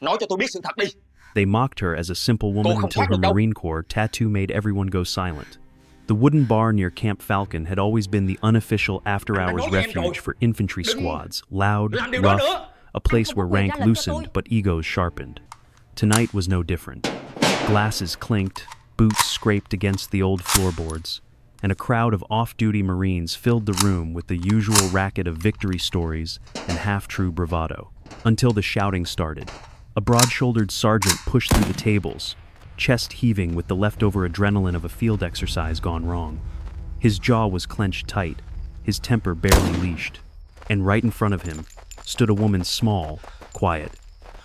Nói cho tôi biết sự thật đi. They mocked her as a simple woman until her Marine Corps tattoo made everyone go silent. The wooden bar near Camp Falcon had always been the unofficial after-hours refuge for infantry squads, loud, rough, a place where rank loosened but egos sharpened. Tonight was no different. Glasses clinked, boots scraped against the old floorboards, and a crowd of off-duty Marines filled the room with the usual racket of victory stories and half-true bravado. Until the shouting started. A broad-shouldered sergeant pushed through the tables, chest heaving with the leftover adrenaline of a field exercise gone wrong. His jaw was clenched tight, his temper barely leashed. And right in front of him stood a woman small, quiet,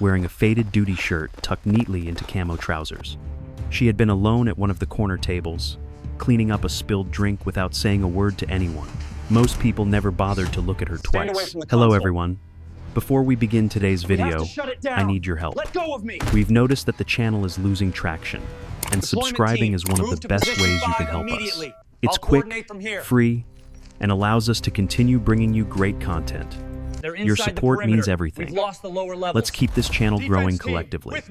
wearing a faded duty shirt tucked neatly into camo trousers. She had been alone at one of the corner tables, cleaning up a spilled drink without saying a word to anyone. Most people never bothered to look at her twice. Hello, everyone. Before we begin today's video, I need your help. We've noticed that the channel is losing traction, and subscribing is one of the best ways you can help us. It's quick, free, and allows us to continue bringing you great content. Your support means everything. Let's keep this channel growing collectively.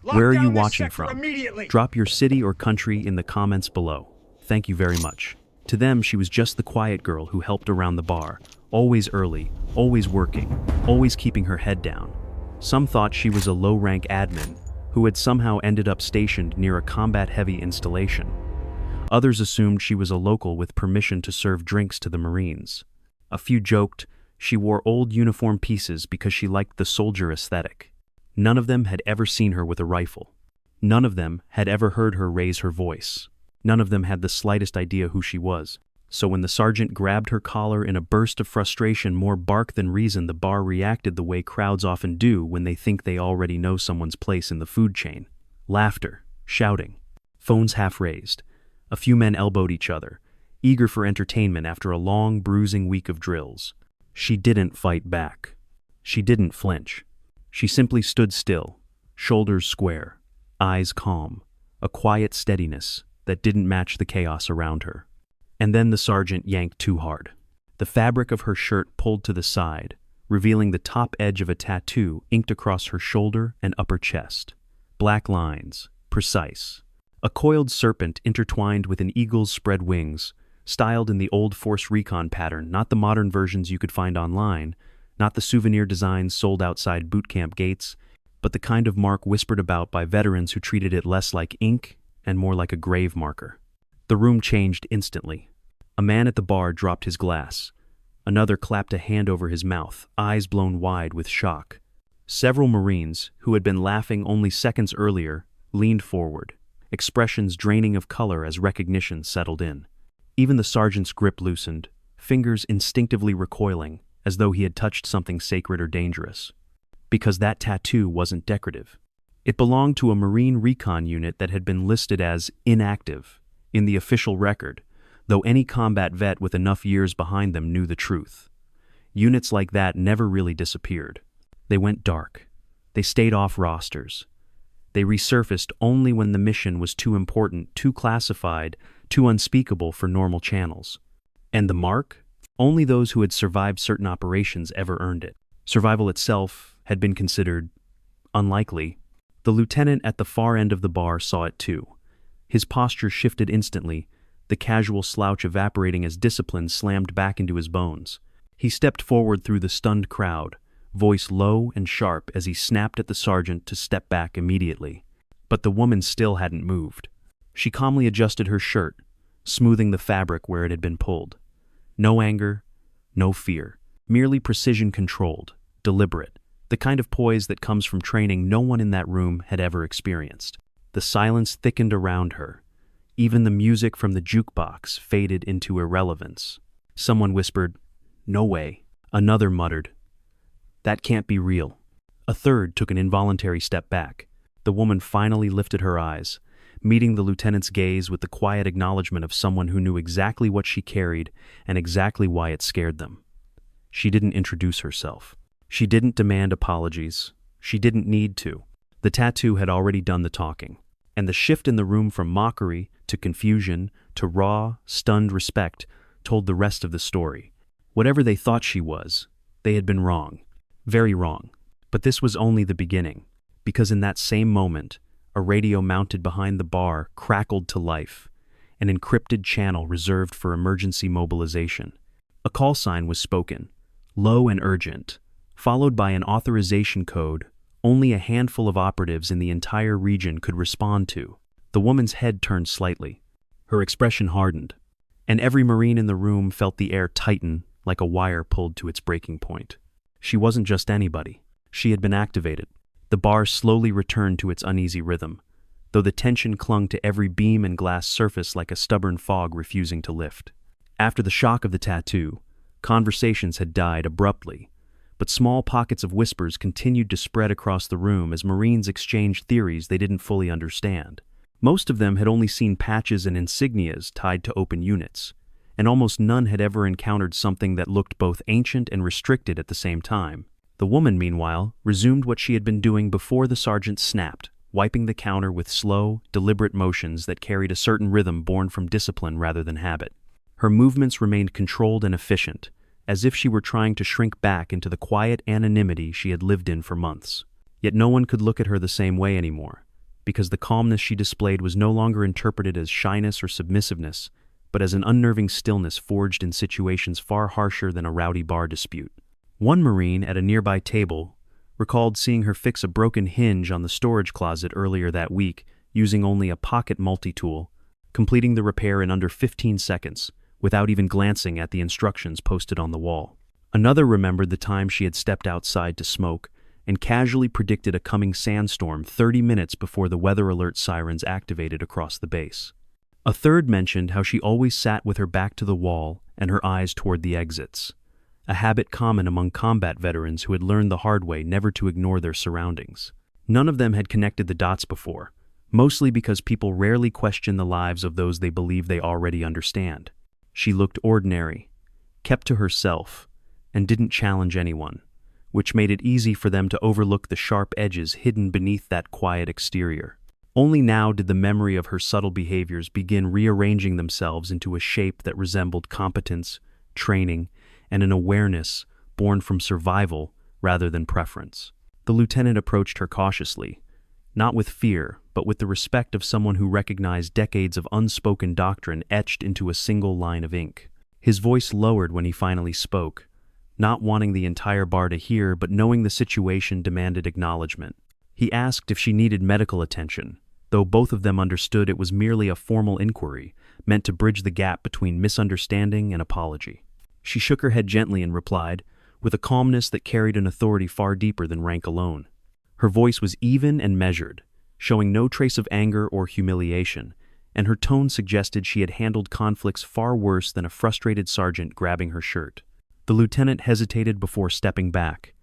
Where are you watching from? Drop your city or country in the comments below. Thank you very much. To them, she was just the quiet girl who helped around the bar, always early, always working, always keeping her head down. Some thought she was a low-rank admin who had somehow ended up stationed near a combat-heavy installation. Others assumed she was a local with permission to serve drinks to the Marines. A few joked she wore old uniform pieces because she liked the soldier aesthetic. None of them had ever seen her with a rifle. None of them had ever heard her raise her voice. None of them had the slightest idea who she was. So when the sergeant grabbed her collar in a burst of frustration, more bark than reason, the bar reacted the way crowds often do when they think they already know someone's place in the food chain. Laughter, shouting, phones half raised. A few men elbowed each other, eager for entertainment after a long, bruising week of drills. She didn't fight back. She didn't flinch. She simply stood still, shoulders square, eyes calm, a quiet steadiness that didn't match the chaos around her. And then the sergeant yanked too hard. The fabric of her shirt pulled to the side, revealing the top edge of a tattoo inked across her shoulder and upper chest. Black lines, precise. A coiled serpent intertwined with an eagle's spread wings, styled in the old Force Recon pattern, not the modern versions you could find online, not the souvenir designs sold outside boot camp gates, but the kind of mark whispered about by veterans who treated it less like ink and more like a grave marker. The room changed instantly. A man at the bar dropped his glass. Another clapped a hand over his mouth, eyes blown wide with shock. Several Marines, who had been laughing only seconds earlier, leaned forward, expressions draining of color as recognition settled in. Even the sergeant's grip loosened, fingers instinctively recoiling, as though he had touched something sacred or dangerous. Because that tattoo wasn't decorative. It belonged to a Marine recon unit that had been listed as inactive in the official record, though any combat vet with enough years behind them knew the truth. Units like that never really disappeared. They went dark. They stayed off rosters. They resurfaced only when the mission was too important, too classified, too unspeakable for normal channels. And the mark? Only those who had survived certain operations ever earned it. Survival itself had been considered unlikely. The lieutenant at the far end of the bar saw it too. His posture shifted instantly, the casual slouch evaporating as discipline slammed back into his bones. He stepped forward through the stunned crowd, voice low and sharp as he snapped at the sergeant to step back immediately. But the woman still hadn't moved. She calmly adjusted her shirt, smoothing the fabric where it had been pulled. No anger, no fear, merely precision controlled, deliberate, the kind of poise that comes from training no one in that room had ever experienced. The silence thickened around her. Even the music from the jukebox faded into irrelevance. Someone whispered, "No way." Another muttered, "That can't be real." A third took an involuntary step back. The woman finally lifted her eyes, meeting the lieutenant's gaze with the quiet acknowledgement of someone who knew exactly what she carried and exactly why it scared them. She didn't introduce herself. She didn't demand apologies. She didn't need to. The tattoo had already done the talking, and the shift in the room from mockery to confusion to raw, stunned respect told the rest of the story. Whatever they thought she was, they had been wrong. Very wrong. But this was only the beginning. because in that same moment, a radio mounted behind the bar crackled to life, an encrypted channel reserved for emergency mobilization. A call sign was spoken, low and urgent, followed by an authorization code only a handful of operatives in the entire region could respond to. The woman's head turned slightly. Her expression hardened, and every Marine in the room felt the air tighten like a wire pulled to its breaking point. She wasn't just anybody. She had been activated. The bar slowly returned to its uneasy rhythm, though the tension clung to every beam and glass surface like a stubborn fog refusing to lift. After the shock of the tattoo, conversations had died abruptly, but small pockets of whispers continued to spread across the room as Marines exchanged theories they didn't fully understand. Most of them had only seen patches and insignias tied to open units, and almost none had ever encountered something that looked both ancient and restricted at the same time. The woman, meanwhile, resumed what she had been doing before the sergeant snapped, wiping the counter with slow, deliberate motions that carried a certain rhythm born from discipline rather than habit. Her movements remained controlled and efficient, as if she were trying to shrink back into the quiet anonymity she had lived in for months. Yet no one could look at her the same way anymore, because the calmness she displayed was no longer interpreted as shyness or submissiveness, but as an unnerving stillness forged in situations far harsher than a rowdy bar dispute. One Marine at a nearby table recalled seeing her fix a broken hinge on the storage closet earlier that week using only a pocket multi-tool, completing the repair in under 15 seconds, without even glancing at the instructions posted on the wall. Another remembered the time she had stepped outside to smoke and casually predicted a coming sandstorm 30 minutes before the weather alert sirens activated across the base. A third mentioned how she always sat with her back to the wall and her eyes toward the exits, a habit common among combat veterans who had learned the hard way never to ignore their surroundings. None of them had connected the dots before, mostly because people rarely question the lives of those they believe they already understand. She looked ordinary, kept to herself, and didn't challenge anyone, which made it easy for them to overlook the sharp edges hidden beneath that quiet exterior. Only now did the memory of her subtle behaviors begin rearranging themselves into a shape that resembled competence, training, and an awareness born from survival rather than preference. The lieutenant approached her cautiously, not with fear, but with the respect of someone who recognized decades of unspoken doctrine etched into a single line of ink. His voice lowered when he finally spoke, not wanting the entire bar to hear, but knowing the situation demanded acknowledgement. He asked if she needed medical attention, though both of them understood it was merely a formal inquiry, meant to bridge the gap between misunderstanding and apology. She shook her head gently and replied, with a calmness that carried an authority far deeper than rank alone. Her voice was even and measured, showing no trace of anger or humiliation, and her tone suggested she had handled conflicts far worse than a frustrated sergeant grabbing her shirt. The lieutenant hesitated before stepping back,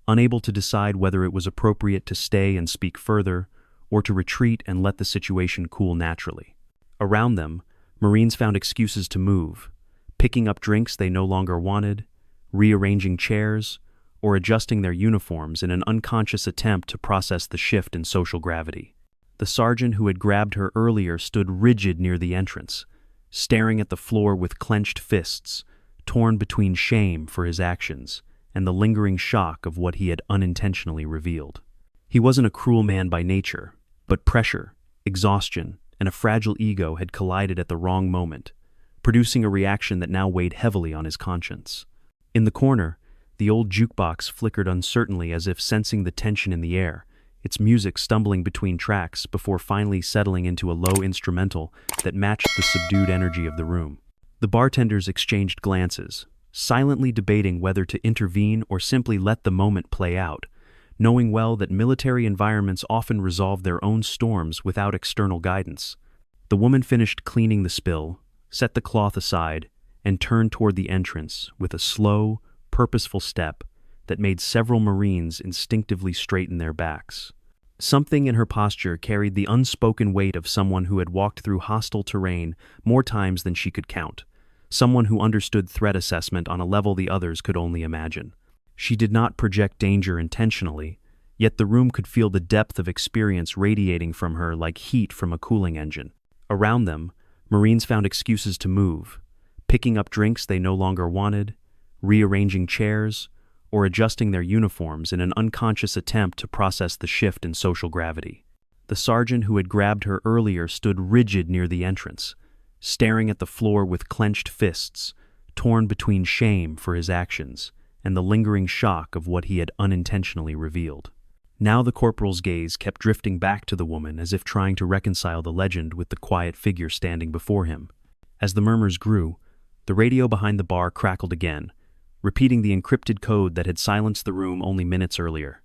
unable to decide whether it was appropriate to stay and speak further, or to retreat and let the situation cool naturally. Around them, Marines found excuses to move, picking up drinks they no longer wanted, rearranging chairs, or adjusting their uniforms in an unconscious attempt to process the shift in social gravity. The sergeant who had grabbed her earlier stood rigid near the entrance, staring at the floor with clenched fists, torn between shame for his actions and the lingering shock of what he had unintentionally revealed. He wasn't a cruel man by nature, but pressure, exhaustion, and a fragile ego had collided at the wrong moment, producing a reaction that now weighed heavily on his conscience. In the corner, the old jukebox flickered uncertainly as if sensing the tension in the air, its music stumbling between tracks before finally settling into a low instrumental that matched the subdued energy of the room. The bartenders exchanged glances, silently debating whether to intervene or simply let the moment play out, knowing well that military environments often resolve their own storms without external guidance. The woman finished cleaning the spill, set the cloth aside, and turned toward the entrance with a slow, purposeful step that made several Marines instinctively straighten their backs. Something in her posture carried the unspoken weight of someone who had walked through hostile terrain more times than she could count, someone who understood threat assessment on a level the others could only imagine. She did not project danger intentionally, yet the room could feel the depth of experience radiating from her like heat from a cooling engine. Around them, Marines found excuses to move, picking up drinks they no longer wanted, rearranging chairs, or adjusting their uniforms in an unconscious attempt to process the shift in social gravity. The sergeant who had grabbed her earlier stood rigid near the entrance, staring at the floor with clenched fists, torn between shame for his actions and the lingering shock of what he had unintentionally revealed. Now the corporal's gaze kept drifting back to the woman as if trying to reconcile the legend with the quiet figure standing before him. As the murmurs grew, the radio behind the bar crackled again, repeating the encrypted code that had silenced the room only minutes earlier.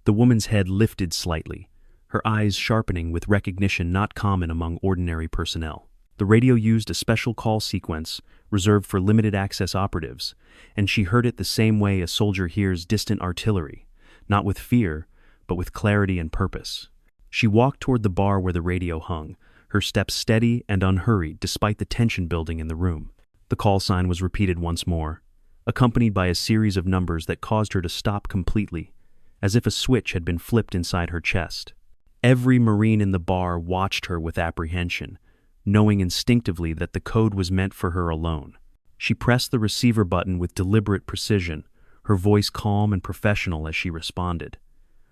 The woman's head lifted slightly, her eyes sharpening with recognition not common among ordinary personnel. The radio used a special call sequence reserved for limited access operatives, and she heard it the same way a soldier hears distant artillery, not with fear, but with clarity and purpose. She walked toward the bar where the radio hung, her steps steady and unhurried despite the tension building in the room. The call sign was repeated once more, accompanied by a series of numbers that caused her to stop completely, as if a switch had been flipped inside her chest. Every Marine in the bar watched her with apprehension, knowing instinctively that the code was meant for her alone. She pressed the receiver button with deliberate precision, her voice calm and professional as she responded.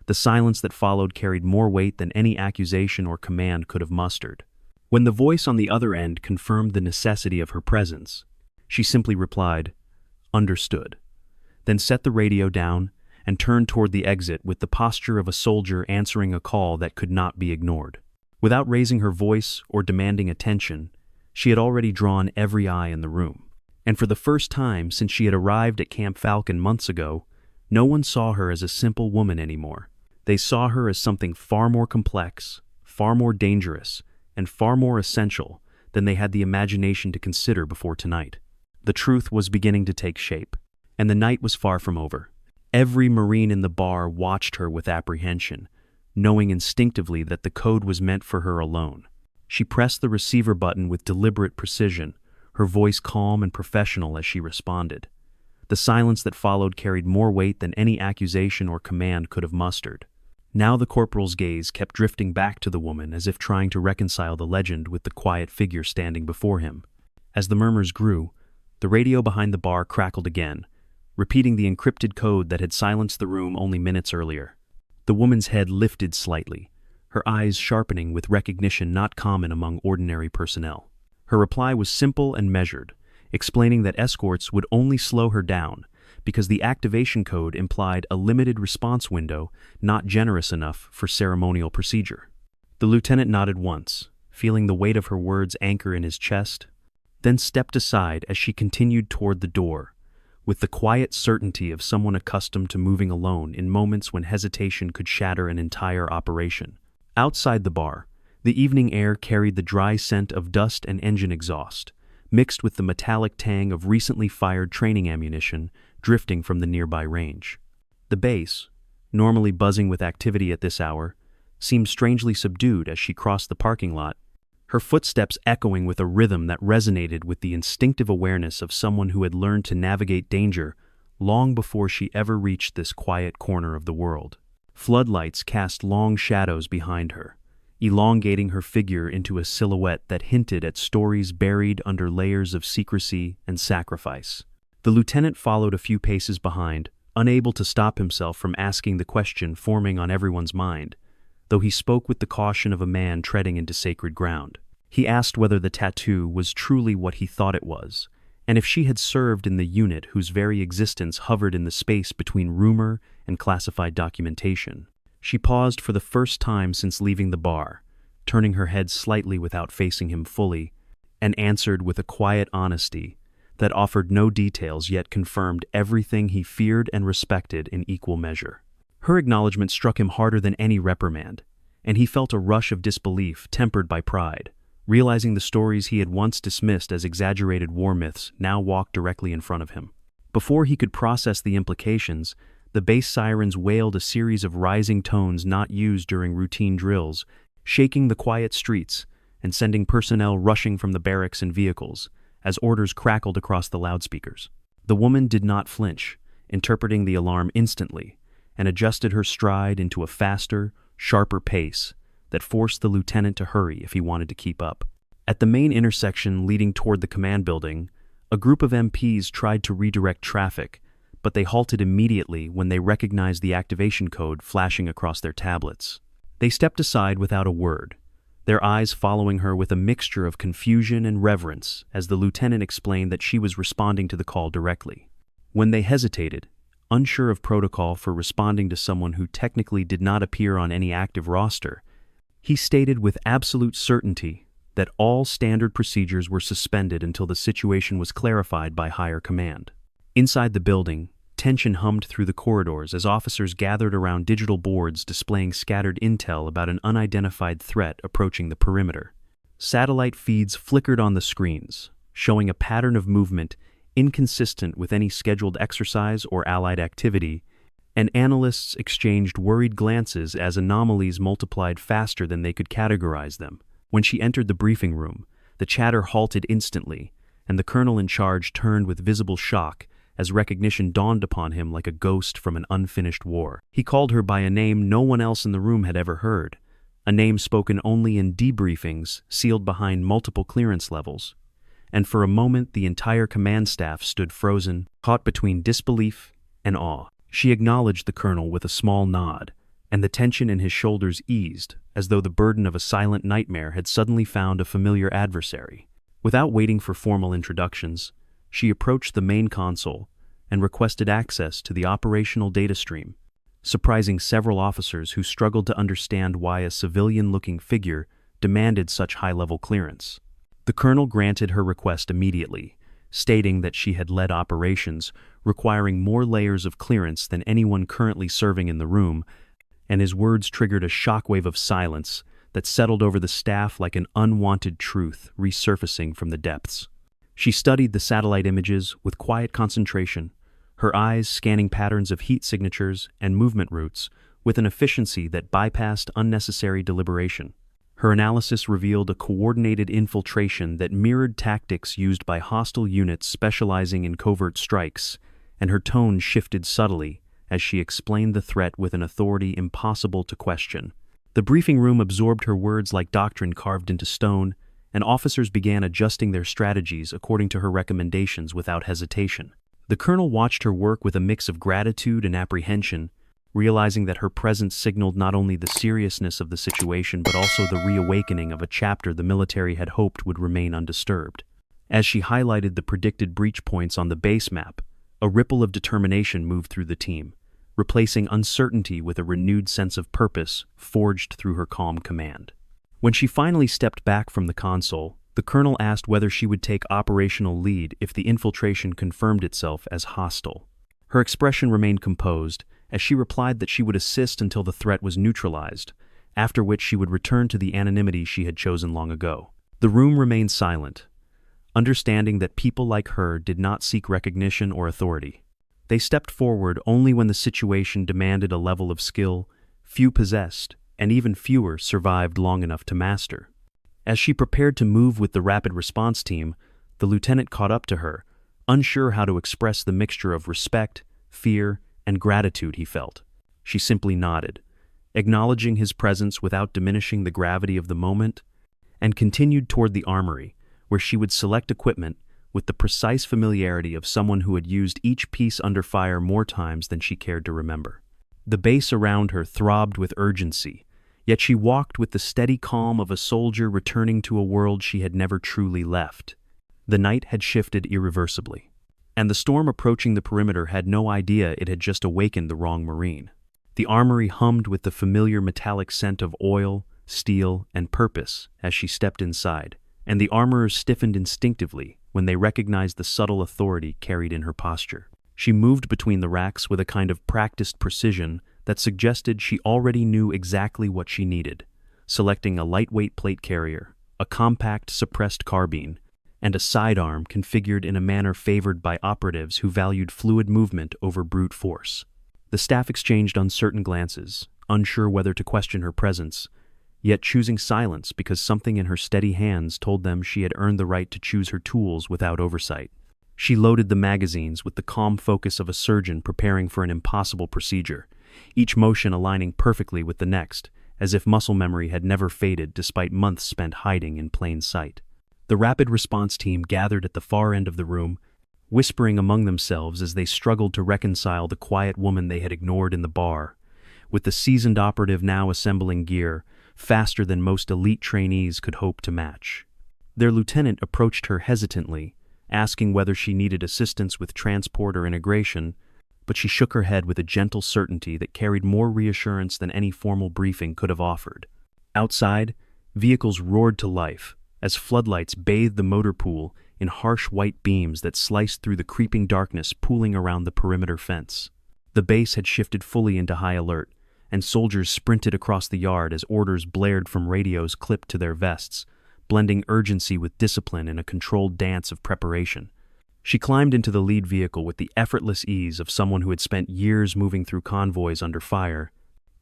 The silence that followed carried more weight than any accusation or command could have mustered. When the voice on the other end confirmed the necessity of her presence, she simply replied, "Understood," then set the radio down and turned toward the exit with the posture of a soldier answering a call that could not be ignored. Without raising her voice or demanding attention, she had already drawn every eye in the room. And for the first time since she had arrived at Camp Falcon months ago, no one saw her as a simple woman anymore. They saw her as something far more complex, far more dangerous, and far more essential than they had the imagination to consider before tonight. The truth was beginning to take shape, and the night was far from over. Every Marine in the bar watched her with apprehension, knowing instinctively that the code was meant for her alone. She pressed the receiver button with deliberate precision, her voice calm and professional as she responded. The silence that followed carried more weight than any accusation or command could have mustered. Now the corporal's gaze kept drifting back to the woman as if trying to reconcile the legend with the quiet figure standing before him. As the murmurs grew, the radio behind the bar crackled again, repeating the encrypted code that had silenced the room only minutes earlier. The woman's head lifted slightly, her eyes sharpening with recognition not common among ordinary personnel. Her reply was simple and measured, explaining that escorts would only slow her down because the activation code implied a limited response window not generous enough for ceremonial procedure. The lieutenant nodded once, feeling the weight of her words anchor in his chest, then stepped aside as she continued toward the door, with the quiet certainty of someone accustomed to moving alone in moments when hesitation could shatter an entire operation. Outside the bar, the evening air carried the dry scent of dust and engine exhaust, mixed with the metallic tang of recently fired training ammunition drifting from the nearby range. The base, normally buzzing with activity at this hour, seemed strangely subdued as she crossed the parking lot, her footsteps echoing with a rhythm that resonated with the instinctive awareness of someone who had learned to navigate danger long before she ever reached this quiet corner of the world. Floodlights cast long shadows behind her, elongating her figure into a silhouette that hinted at stories buried under layers of secrecy and sacrifice. The lieutenant followed a few paces behind, unable to stop himself from asking the question forming on everyone's mind, though he spoke with the caution of a man treading into sacred ground. He asked whether the tattoo was truly what he thought it was, and if she had served in the unit whose very existence hovered in the space between rumor and classified documentation. She paused for the first time since leaving the bar, turning her head slightly without facing him fully, and answered with a quiet honesty that offered no details yet confirmed everything he feared and respected in equal measure. Her acknowledgement struck him harder than any reprimand, and he felt a rush of disbelief tempered by pride, realizing the stories he had once dismissed as exaggerated war myths now walked directly in front of him. Before he could process the implications, the base sirens wailed a series of rising tones not used during routine drills, shaking the quiet streets and sending personnel rushing from the barracks and vehicles as orders crackled across the loudspeakers. The woman did not flinch, interpreting the alarm instantly, and adjusted her stride into a faster, sharper pace that forced the lieutenant to hurry if he wanted to keep up. At the main intersection leading toward the command building, a group of MPs tried to redirect traffic, but they halted immediately when they recognized the activation code flashing across their tablets. They stepped aside without a word, their eyes following her with a mixture of confusion and reverence as the lieutenant explained that she was responding to the call directly. When they hesitated, unsure of protocol for responding to someone who technically did not appear on any active roster, he stated with absolute certainty that all standard procedures were suspended until the situation was clarified by higher command. Inside the building, tension hummed through the corridors as officers gathered around digital boards displaying scattered intel about an unidentified threat approaching the perimeter. Satellite feeds flickered on the screens, showing a pattern of movement inconsistent with any scheduled exercise or allied activity, and analysts exchanged worried glances as anomalies multiplied faster than they could categorize them. When she entered the briefing room, the chatter halted instantly, and the colonel in charge turned with visible shock as recognition dawned upon him like a ghost from an unfinished war. He called her by a name no one else in the room had ever heard, a name spoken only in debriefings sealed behind multiple clearance levels. And for a moment the entire command staff stood frozen, caught between disbelief and awe. She acknowledged the colonel with a small nod, and the tension in his shoulders eased, as though the burden of a silent nightmare had suddenly found a familiar adversary. Without waiting for formal introductions, she approached the main console and requested access to the operational data stream, surprising several officers who struggled to understand why a civilian-looking figure demanded such high-level clearance. The colonel granted her request immediately, stating that she had led operations requiring more layers of clearance than anyone currently serving in the room, and his words triggered a shockwave of silence that settled over the staff like an unwanted truth resurfacing from the depths. She studied the satellite images with quiet concentration, her eyes scanning patterns of heat signatures and movement routes with an efficiency that bypassed unnecessary deliberation. Her analysis revealed a coordinated infiltration that mirrored tactics used by hostile units specializing in covert strikes, and her tone shifted subtly as she explained the threat with an authority impossible to question. The briefing room absorbed her words like doctrine carved into stone, and officers began adjusting their strategies according to her recommendations without hesitation. The colonel watched her work with a mix of gratitude and apprehension, realizing that her presence signaled not only the seriousness of the situation but also the reawakening of a chapter the military had hoped would remain undisturbed. As she highlighted the predicted breach points on the base map, a ripple of determination moved through the team, replacing uncertainty with a renewed sense of purpose forged through her calm command. When she finally stepped back from the console, the colonel asked whether she would take operational lead if the infiltration confirmed itself as hostile. Her expression remained composed, as she replied that she would assist until the threat was neutralized, after which she would return to the anonymity she had chosen long ago. The room remained silent, understanding that people like her did not seek recognition or authority. They stepped forward only when the situation demanded a level of skill few possessed, and even fewer survived long enough to master. As she prepared to move with the rapid response team, the lieutenant caught up to her, unsure how to express the mixture of respect, fear, and gratitude he felt. She simply nodded, acknowledging his presence without diminishing the gravity of the moment, and continued toward the armory, where she would select equipment with the precise familiarity of someone who had used each piece under fire more times than she cared to remember. The base around her throbbed with urgency, yet she walked with the steady calm of a soldier returning to a world she had never truly left. The night had shifted irreversibly, and the storm approaching the perimeter had no idea it had just awakened the wrong Marine. The armory hummed with the familiar metallic scent of oil, steel, and purpose as she stepped inside, and the armorers stiffened instinctively when they recognized the subtle authority carried in her posture. She moved between the racks with a kind of practiced precision that suggested she already knew exactly what she needed, selecting a lightweight plate carrier, a compact suppressed carbine, and a sidearm configured in a manner favored by operatives who valued fluid movement over brute force. The staff exchanged uncertain glances, unsure whether to question her presence, yet choosing silence because something in her steady hands told them she had earned the right to choose her tools without oversight. She loaded the magazines with the calm focus of a surgeon preparing for an impossible procedure, each motion aligning perfectly with the next, as if muscle memory had never faded despite months spent hiding in plain sight. The rapid response team gathered at the far end of the room, whispering among themselves as they struggled to reconcile the quiet woman they had ignored in the bar, with the seasoned operative now assembling gear faster than most elite trainees could hope to match. Their lieutenant approached her hesitantly, asking whether she needed assistance with transport or integration, but she shook her head with a gentle certainty that carried more reassurance than any formal briefing could have offered. Outside, vehicles roared to life as floodlights bathed the motor pool in harsh white beams that sliced through the creeping darkness pooling around the perimeter fence. The base had shifted fully into high alert, and soldiers sprinted across the yard as orders blared from radios clipped to their vests, blending urgency with discipline in a controlled dance of preparation. She climbed into the lead vehicle with the effortless ease of someone who had spent years moving through convoys under fire,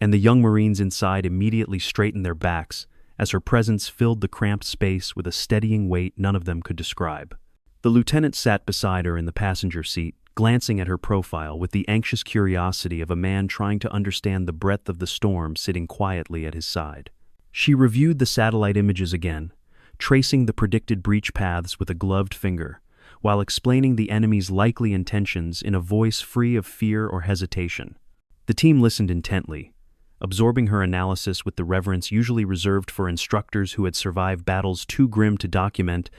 and the young Marines inside immediately straightened their backs as her presence filled the cramped space with a steadying weight none of them could describe. The lieutenant sat beside her in the passenger seat, glancing at her profile with the anxious curiosity of a man trying to understand the breadth of the storm sitting quietly at his side. She reviewed the satellite images again, tracing the predicted breach paths with a gloved finger, while explaining the enemy's likely intentions in a voice free of fear or hesitation. The team listened intently, absorbing her analysis with the reverence usually reserved for instructors who had survived battles too grim to document,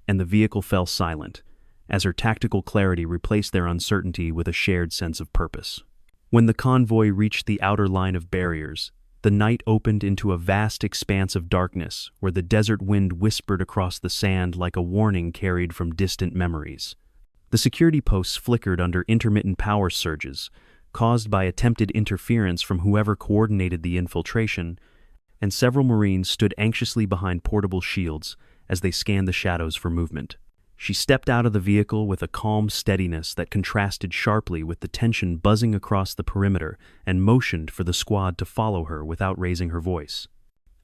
and the vehicle fell silent, as her tactical clarity replaced their uncertainty with a shared sense of purpose. When the convoy reached the outer line of barriers, the night opened into a vast expanse of darkness where the desert wind whispered across the sand like a warning carried from distant memories. The security posts flickered under intermittent power surges, caused by attempted interference from whoever coordinated the infiltration, and several Marines stood anxiously behind portable shields as they scanned the shadows for movement. She stepped out of the vehicle with a calm steadiness that contrasted sharply with the tension buzzing across the perimeter and motioned for the squad to follow her without raising her voice.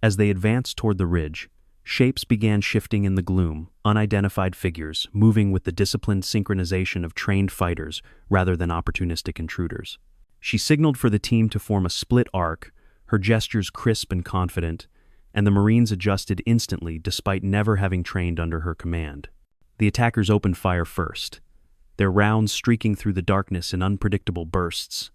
As they advanced toward the ridge, shapes began shifting in the gloom, unidentified figures moving with the disciplined synchronization of trained fighters rather than opportunistic intruders. She signaled for the team to form a split arc, her gestures crisp and confident, and the Marines adjusted instantly despite never having trained under her command. The attackers opened fire first, their rounds streaking through the darkness in unpredictable bursts.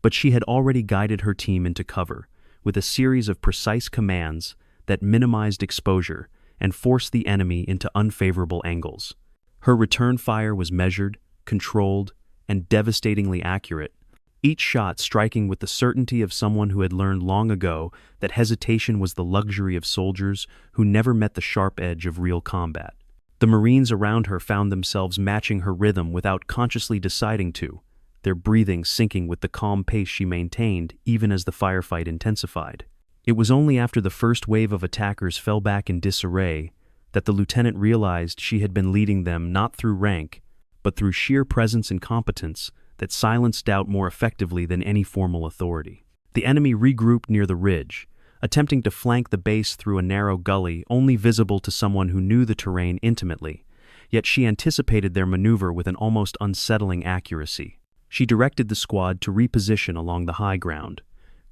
But she had already guided her team into cover, with a series of precise commands that minimized exposure and forced the enemy into unfavorable angles. Her return fire was measured, controlled, and devastatingly accurate, each shot striking with the certainty of someone who had learned long ago that hesitation was the luxury of soldiers who never met the sharp edge of real combat. The Marines around her found themselves matching her rhythm without consciously deciding to, their breathing syncing with the calm pace she maintained even as the firefight intensified. It was only after the first wave of attackers fell back in disarray that the lieutenant realized she had been leading them not through rank, but through sheer presence and competence that silenced doubt more effectively than any formal authority. The enemy regrouped near the ridge, attempting to flank the base through a narrow gully only visible to someone who knew the terrain intimately, yet she anticipated their maneuver with an almost unsettling accuracy. She directed the squad to reposition along the high ground,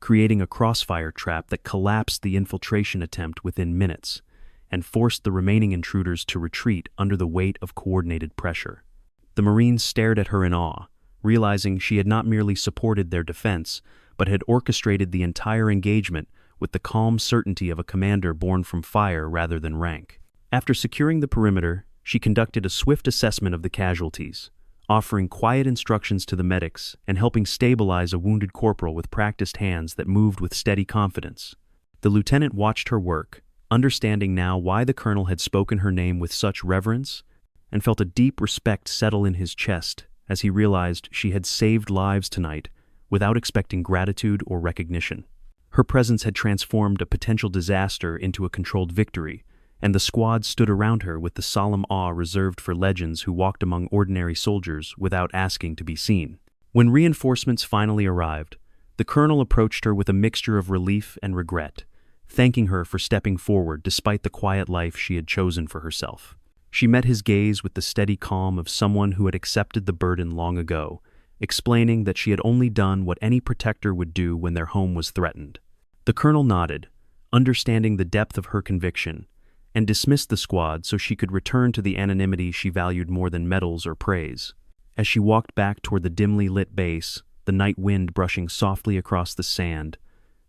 creating a crossfire trap that collapsed the infiltration attempt within minutes, and forced the remaining intruders to retreat under the weight of coordinated pressure. The Marines stared at her in awe, realizing she had not merely supported their defense, but had orchestrated the entire engagement with the calm certainty of a commander born from fire rather than rank. After securing the perimeter, she conducted a swift assessment of the casualties, offering quiet instructions to the medics and helping stabilize a wounded corporal with practiced hands that moved with steady confidence. The lieutenant watched her work, understanding now why the colonel had spoken her name with such reverence, and felt a deep respect settle in his chest as he realized she had saved lives tonight without expecting gratitude or recognition. Her presence had transformed a potential disaster into a controlled victory, and the squad stood around her with the solemn awe reserved for legends who walked among ordinary soldiers without asking to be seen. When reinforcements finally arrived, the colonel approached her with a mixture of relief and regret, thanking her for stepping forward despite the quiet life she had chosen for herself. She met his gaze with the steady calm of someone who had accepted the burden long ago, explaining that she had only done what any protector would do when their home was threatened. The colonel nodded, understanding the depth of her conviction, and dismissed the squad so she could return to the anonymity she valued more than medals or praise. As she walked back toward the dimly lit base, the night wind brushing softly across the sand,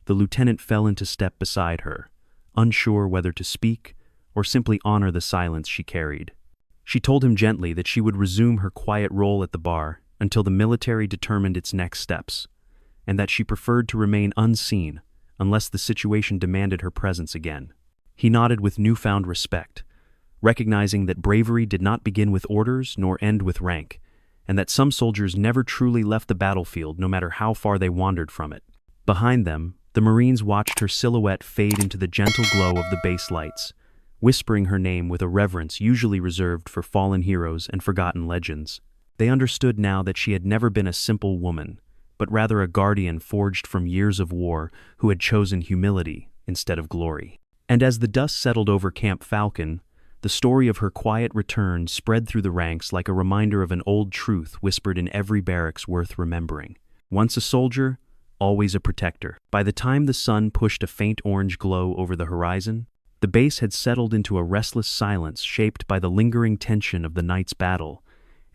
the lieutenant fell into step beside her, unsure whether to speak or simply honor the silence she carried. She told him gently that she would resume her quiet role at the bar until the military determined its next steps, and that she preferred to remain unseen unless the situation demanded her presence again. He nodded with newfound respect, recognizing that bravery did not begin with orders nor end with rank, and that some soldiers never truly left the battlefield no matter how far they wandered from it. Behind them, the Marines watched her silhouette fade into the gentle glow of the base lights, whispering her name with a reverence usually reserved for fallen heroes and forgotten legends. They understood now that she had never been a simple woman, but rather a guardian forged from years of war who had chosen humility instead of glory. And as the dust settled over Camp Falcon, the story of her quiet return spread through the ranks like a reminder of an old truth whispered in every barracks worth remembering. Once a soldier, always a protector. By the time the sun pushed a faint orange glow over the horizon, the base had settled into a restless silence shaped by the lingering tension of the night's battle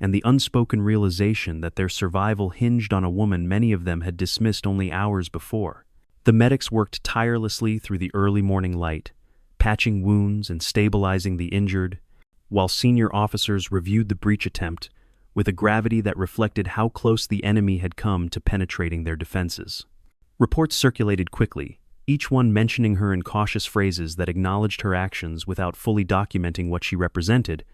and the unspoken realization that their survival hinged on a woman many of them had dismissed only hours before. The medics worked tirelessly through the early morning light, patching wounds and stabilizing the injured, while senior officers reviewed the breach attempt with a gravity that reflected how close the enemy had come to penetrating their defenses. Reports circulated quickly, each one mentioning her in cautious phrases that acknowledged her actions without fully documenting what she represented,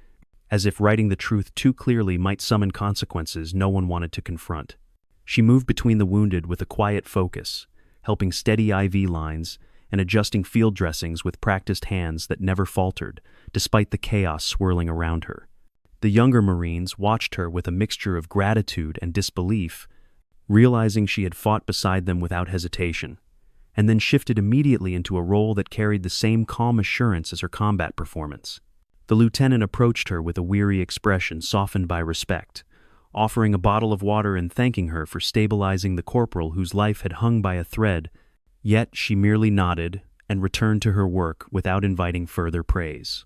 as if writing the truth too clearly might summon consequences no one wanted to confront. She moved between the wounded with a quiet focus, helping steady IV lines and adjusting field dressings with practiced hands that never faltered, despite the chaos swirling around her. The younger Marines watched her with a mixture of gratitude and disbelief, realizing she had fought beside them without hesitation, and then shifted immediately into a role that carried the same calm assurance as her combat performance. The lieutenant approached her with a weary expression softened by respect, offering a bottle of water and thanking her for stabilizing the corporal whose life had hung by a thread, yet she merely nodded and returned to her work without inviting further praise.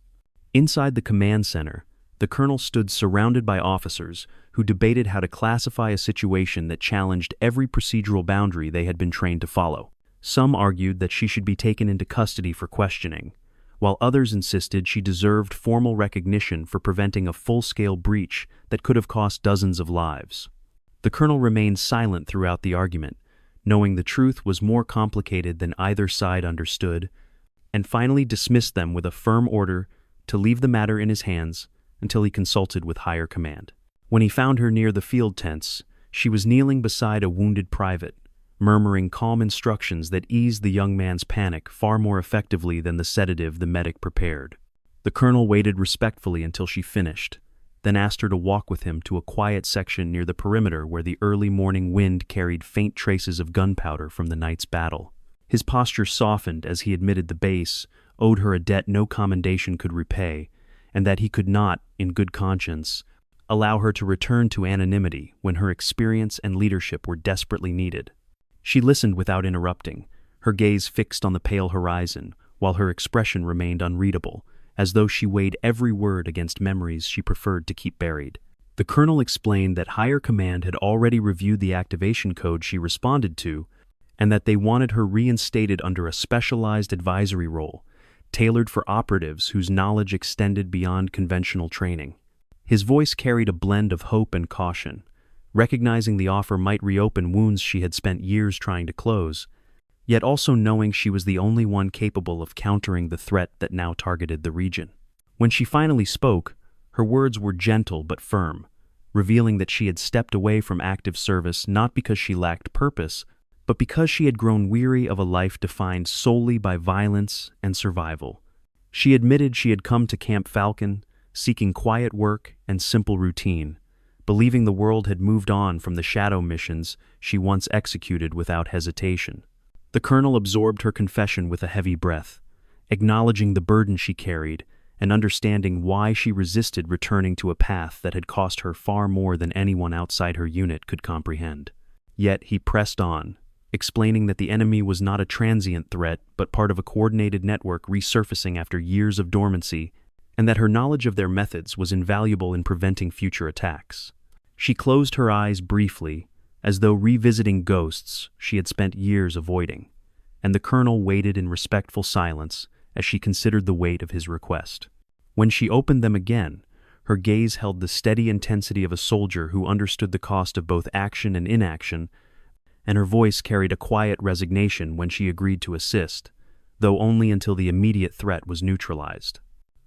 Inside the command center, the colonel stood surrounded by officers who debated how to classify a situation that challenged every procedural boundary they had been trained to follow. Some argued that she should be taken into custody for questioning, while others insisted she deserved formal recognition for preventing a full-scale breach that could have cost dozens of lives. The colonel remained silent throughout the argument, knowing the truth was more complicated than either side understood, and finally dismissed them with a firm order to leave the matter in his hands until he consulted with higher command. When he found her near the field tents, she was kneeling beside a wounded private, murmuring calm instructions that eased the young man's panic far more effectively than the sedative the medic prepared. The colonel waited respectfully until she finished, then asked her to walk with him to a quiet section near the perimeter where the early morning wind carried faint traces of gunpowder from the night's battle. His posture softened as he admitted the base owed her a debt no commendation could repay, and that he could not, in good conscience, allow her to return to anonymity when her experience and leadership were desperately needed. She listened without interrupting, her gaze fixed on the pale horizon, while her expression remained unreadable, as though she weighed every word against memories she preferred to keep buried. The colonel explained that higher command had already reviewed the activation code she responded to, and that they wanted her reinstated under a specialized advisory role, tailored for operatives whose knowledge extended beyond conventional training. His voice carried a blend of hope and caution, recognizing the offer might reopen wounds she had spent years trying to close, yet also knowing she was the only one capable of countering the threat that now targeted the region. When she finally spoke, her words were gentle but firm, revealing that she had stepped away from active service not because she lacked purpose, but because she had grown weary of a life defined solely by violence and survival. She admitted she had come to Camp Falcon, seeking quiet work and simple routine, believing the world had moved on from the shadow missions she once executed without hesitation. The colonel absorbed her confession with a heavy breath, acknowledging the burden she carried and understanding why she resisted returning to a path that had cost her far more than anyone outside her unit could comprehend. Yet he pressed on, explaining that the enemy was not a transient threat but part of a coordinated network resurfacing after years of dormancy, and that her knowledge of their methods was invaluable in preventing future attacks. She closed her eyes briefly, as though revisiting ghosts she had spent years avoiding, and the colonel waited in respectful silence as she considered the weight of his request. When she opened them again, her gaze held the steady intensity of a soldier who understood the cost of both action and inaction, and her voice carried a quiet resignation when she agreed to assist, though only until the immediate threat was neutralized.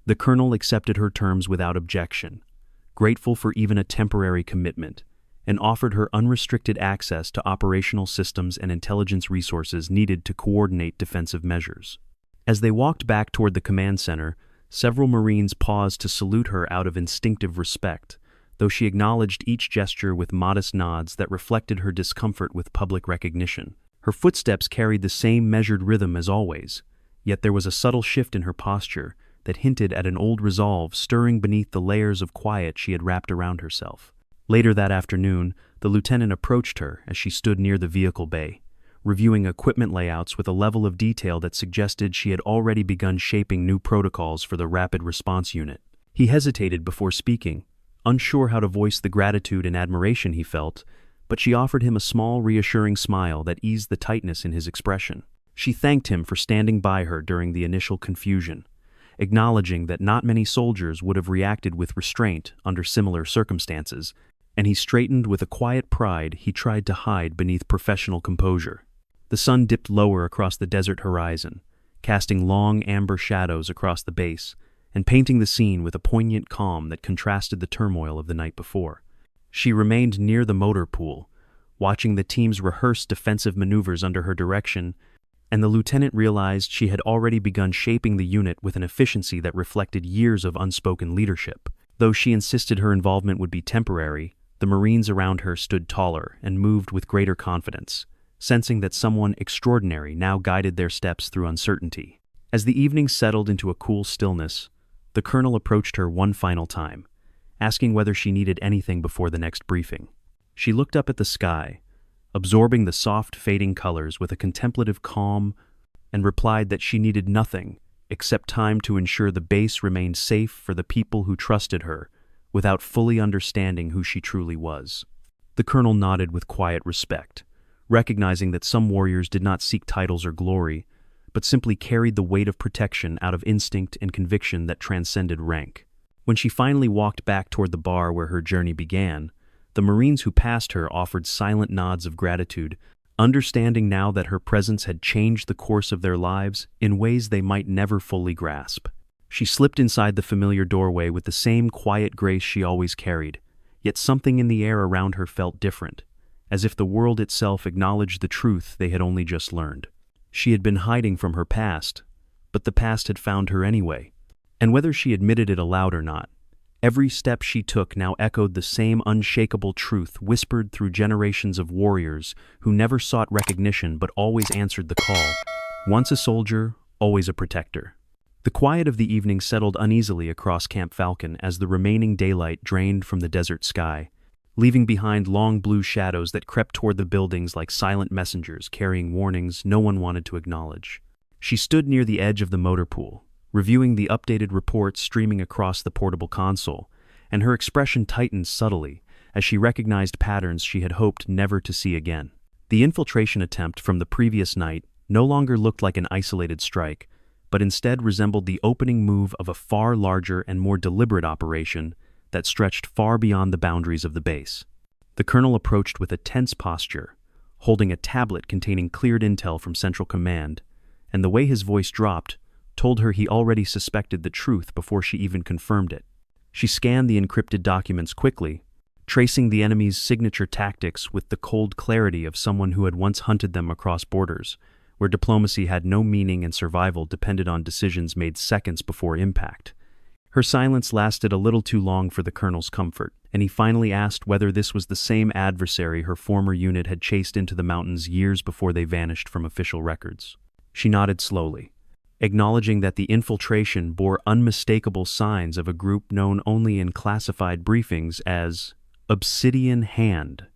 The colonel accepted her terms without objection, grateful for even a temporary commitment, and offered her unrestricted access to operational systems and intelligence resources needed to coordinate defensive measures. As they walked back toward the command center, several Marines paused to salute her out of instinctive respect, though she acknowledged each gesture with modest nods that reflected her discomfort with public recognition. Her footsteps carried the same measured rhythm as always, yet there was a subtle shift in her posture that hinted at an old resolve stirring beneath the layers of quiet she had wrapped around herself. Later that afternoon, the lieutenant approached her as she stood near the vehicle bay, reviewing equipment layouts with a level of detail that suggested she had already begun shaping new protocols for the rapid response unit. He hesitated before speaking, unsure how to voice the gratitude and admiration he felt, but she offered him a small, reassuring smile that eased the tightness in his expression. She thanked him for standing by her during the initial confusion, acknowledging that not many soldiers would have reacted with restraint under similar circumstances, and he straightened with a quiet pride he tried to hide beneath professional composure. The sun dipped lower across the desert horizon, casting long amber shadows across the base, and painting the scene with a poignant calm that contrasted the turmoil of the night before. She remained near the motor pool, watching the team's rehearsed defensive maneuvers under her direction, and the lieutenant realized she had already begun shaping the unit with an efficiency that reflected years of unspoken leadership. Though she insisted her involvement would be temporary, the Marines around her stood taller and moved with greater confidence, sensing that someone extraordinary now guided their steps through uncertainty. As the evening settled into a cool stillness, the colonel approached her one final time, asking whether she needed anything before the next briefing. She looked up at the sky, absorbing the soft fading colors with a contemplative calm, and replied that she needed nothing except time to ensure the base remained safe for the people who trusted her, without fully understanding who she truly was. The colonel nodded with quiet respect, recognizing that some warriors did not seek titles or glory, but simply carried the weight of protection out of instinct and conviction that transcended rank. When she finally walked back toward the bar where her journey began, the Marines who passed her offered silent nods of gratitude, understanding now that her presence had changed the course of their lives in ways they might never fully grasp. She slipped inside the familiar doorway with the same quiet grace she always carried, yet something in the air around her felt different, as if the world itself acknowledged the truth they had only just learned. She had been hiding from her past, but the past had found her anyway, and whether she admitted it aloud or not, every step she took now echoed the same unshakable truth whispered through generations of warriors who never sought recognition but always answered the call. Once a soldier, always a protector. The quiet of the evening settled uneasily across Camp Falcon as the remaining daylight drained from the desert sky, leaving behind long blue shadows that crept toward the buildings like silent messengers carrying warnings no one wanted to acknowledge. She stood near the edge of the motor pool, reviewing the updated reports streaming across the portable console, and her expression tightened subtly as she recognized patterns she had hoped never to see again. The infiltration attempt from the previous night no longer looked like an isolated strike, but instead resembled the opening move of a far larger and more deliberate operation that stretched far beyond the boundaries of the base. The colonel approached with a tense posture, holding a tablet containing cleared intel from Central Command, and the way his voice dropped told her he already suspected the truth before she even confirmed it. She scanned the encrypted documents quickly, tracing the enemy's signature tactics with the cold clarity of someone who had once hunted them across borders, where diplomacy had no meaning and survival depended on decisions made seconds before impact. Her silence lasted a little too long for the colonel's comfort, and he finally asked whether this was the same adversary her former unit had chased into the mountains years before they vanished from official records. She nodded slowly, acknowledging that the infiltration bore unmistakable signs of a group known only in classified briefings as Obsidian Hand,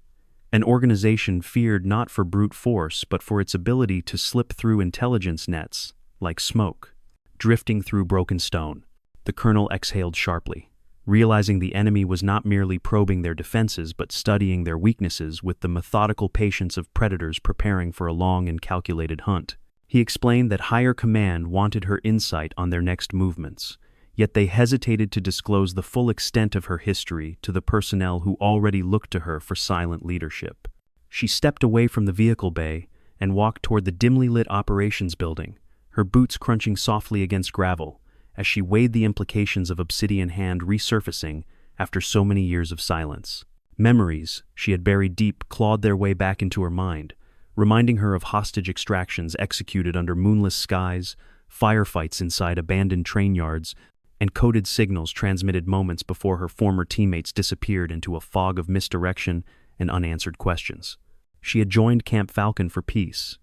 An organization feared not for brute force but for its ability to slip through intelligence nets, like smoke, drifting through broken stone. The colonel exhaled sharply, realizing the enemy was not merely probing their defenses but studying their weaknesses with the methodical patience of predators preparing for a long and calculated hunt. He explained that higher command wanted her insight on their next movements, yet they hesitated to disclose the full extent of her history to the personnel who already looked to her for silent leadership. She stepped away from the vehicle bay and walked toward the dimly lit operations building, her boots crunching softly against gravel, as she weighed the implications of Obsidian Hand resurfacing after so many years of silence. Memories she had buried deep clawed their way back into her mind, reminding her of hostage extractions executed under moonless skies, firefights inside abandoned train yards, and coded signals transmitted moments before her former teammates disappeared into a fog of misdirection and unanswered questions. She had joined Camp Falcon for peace,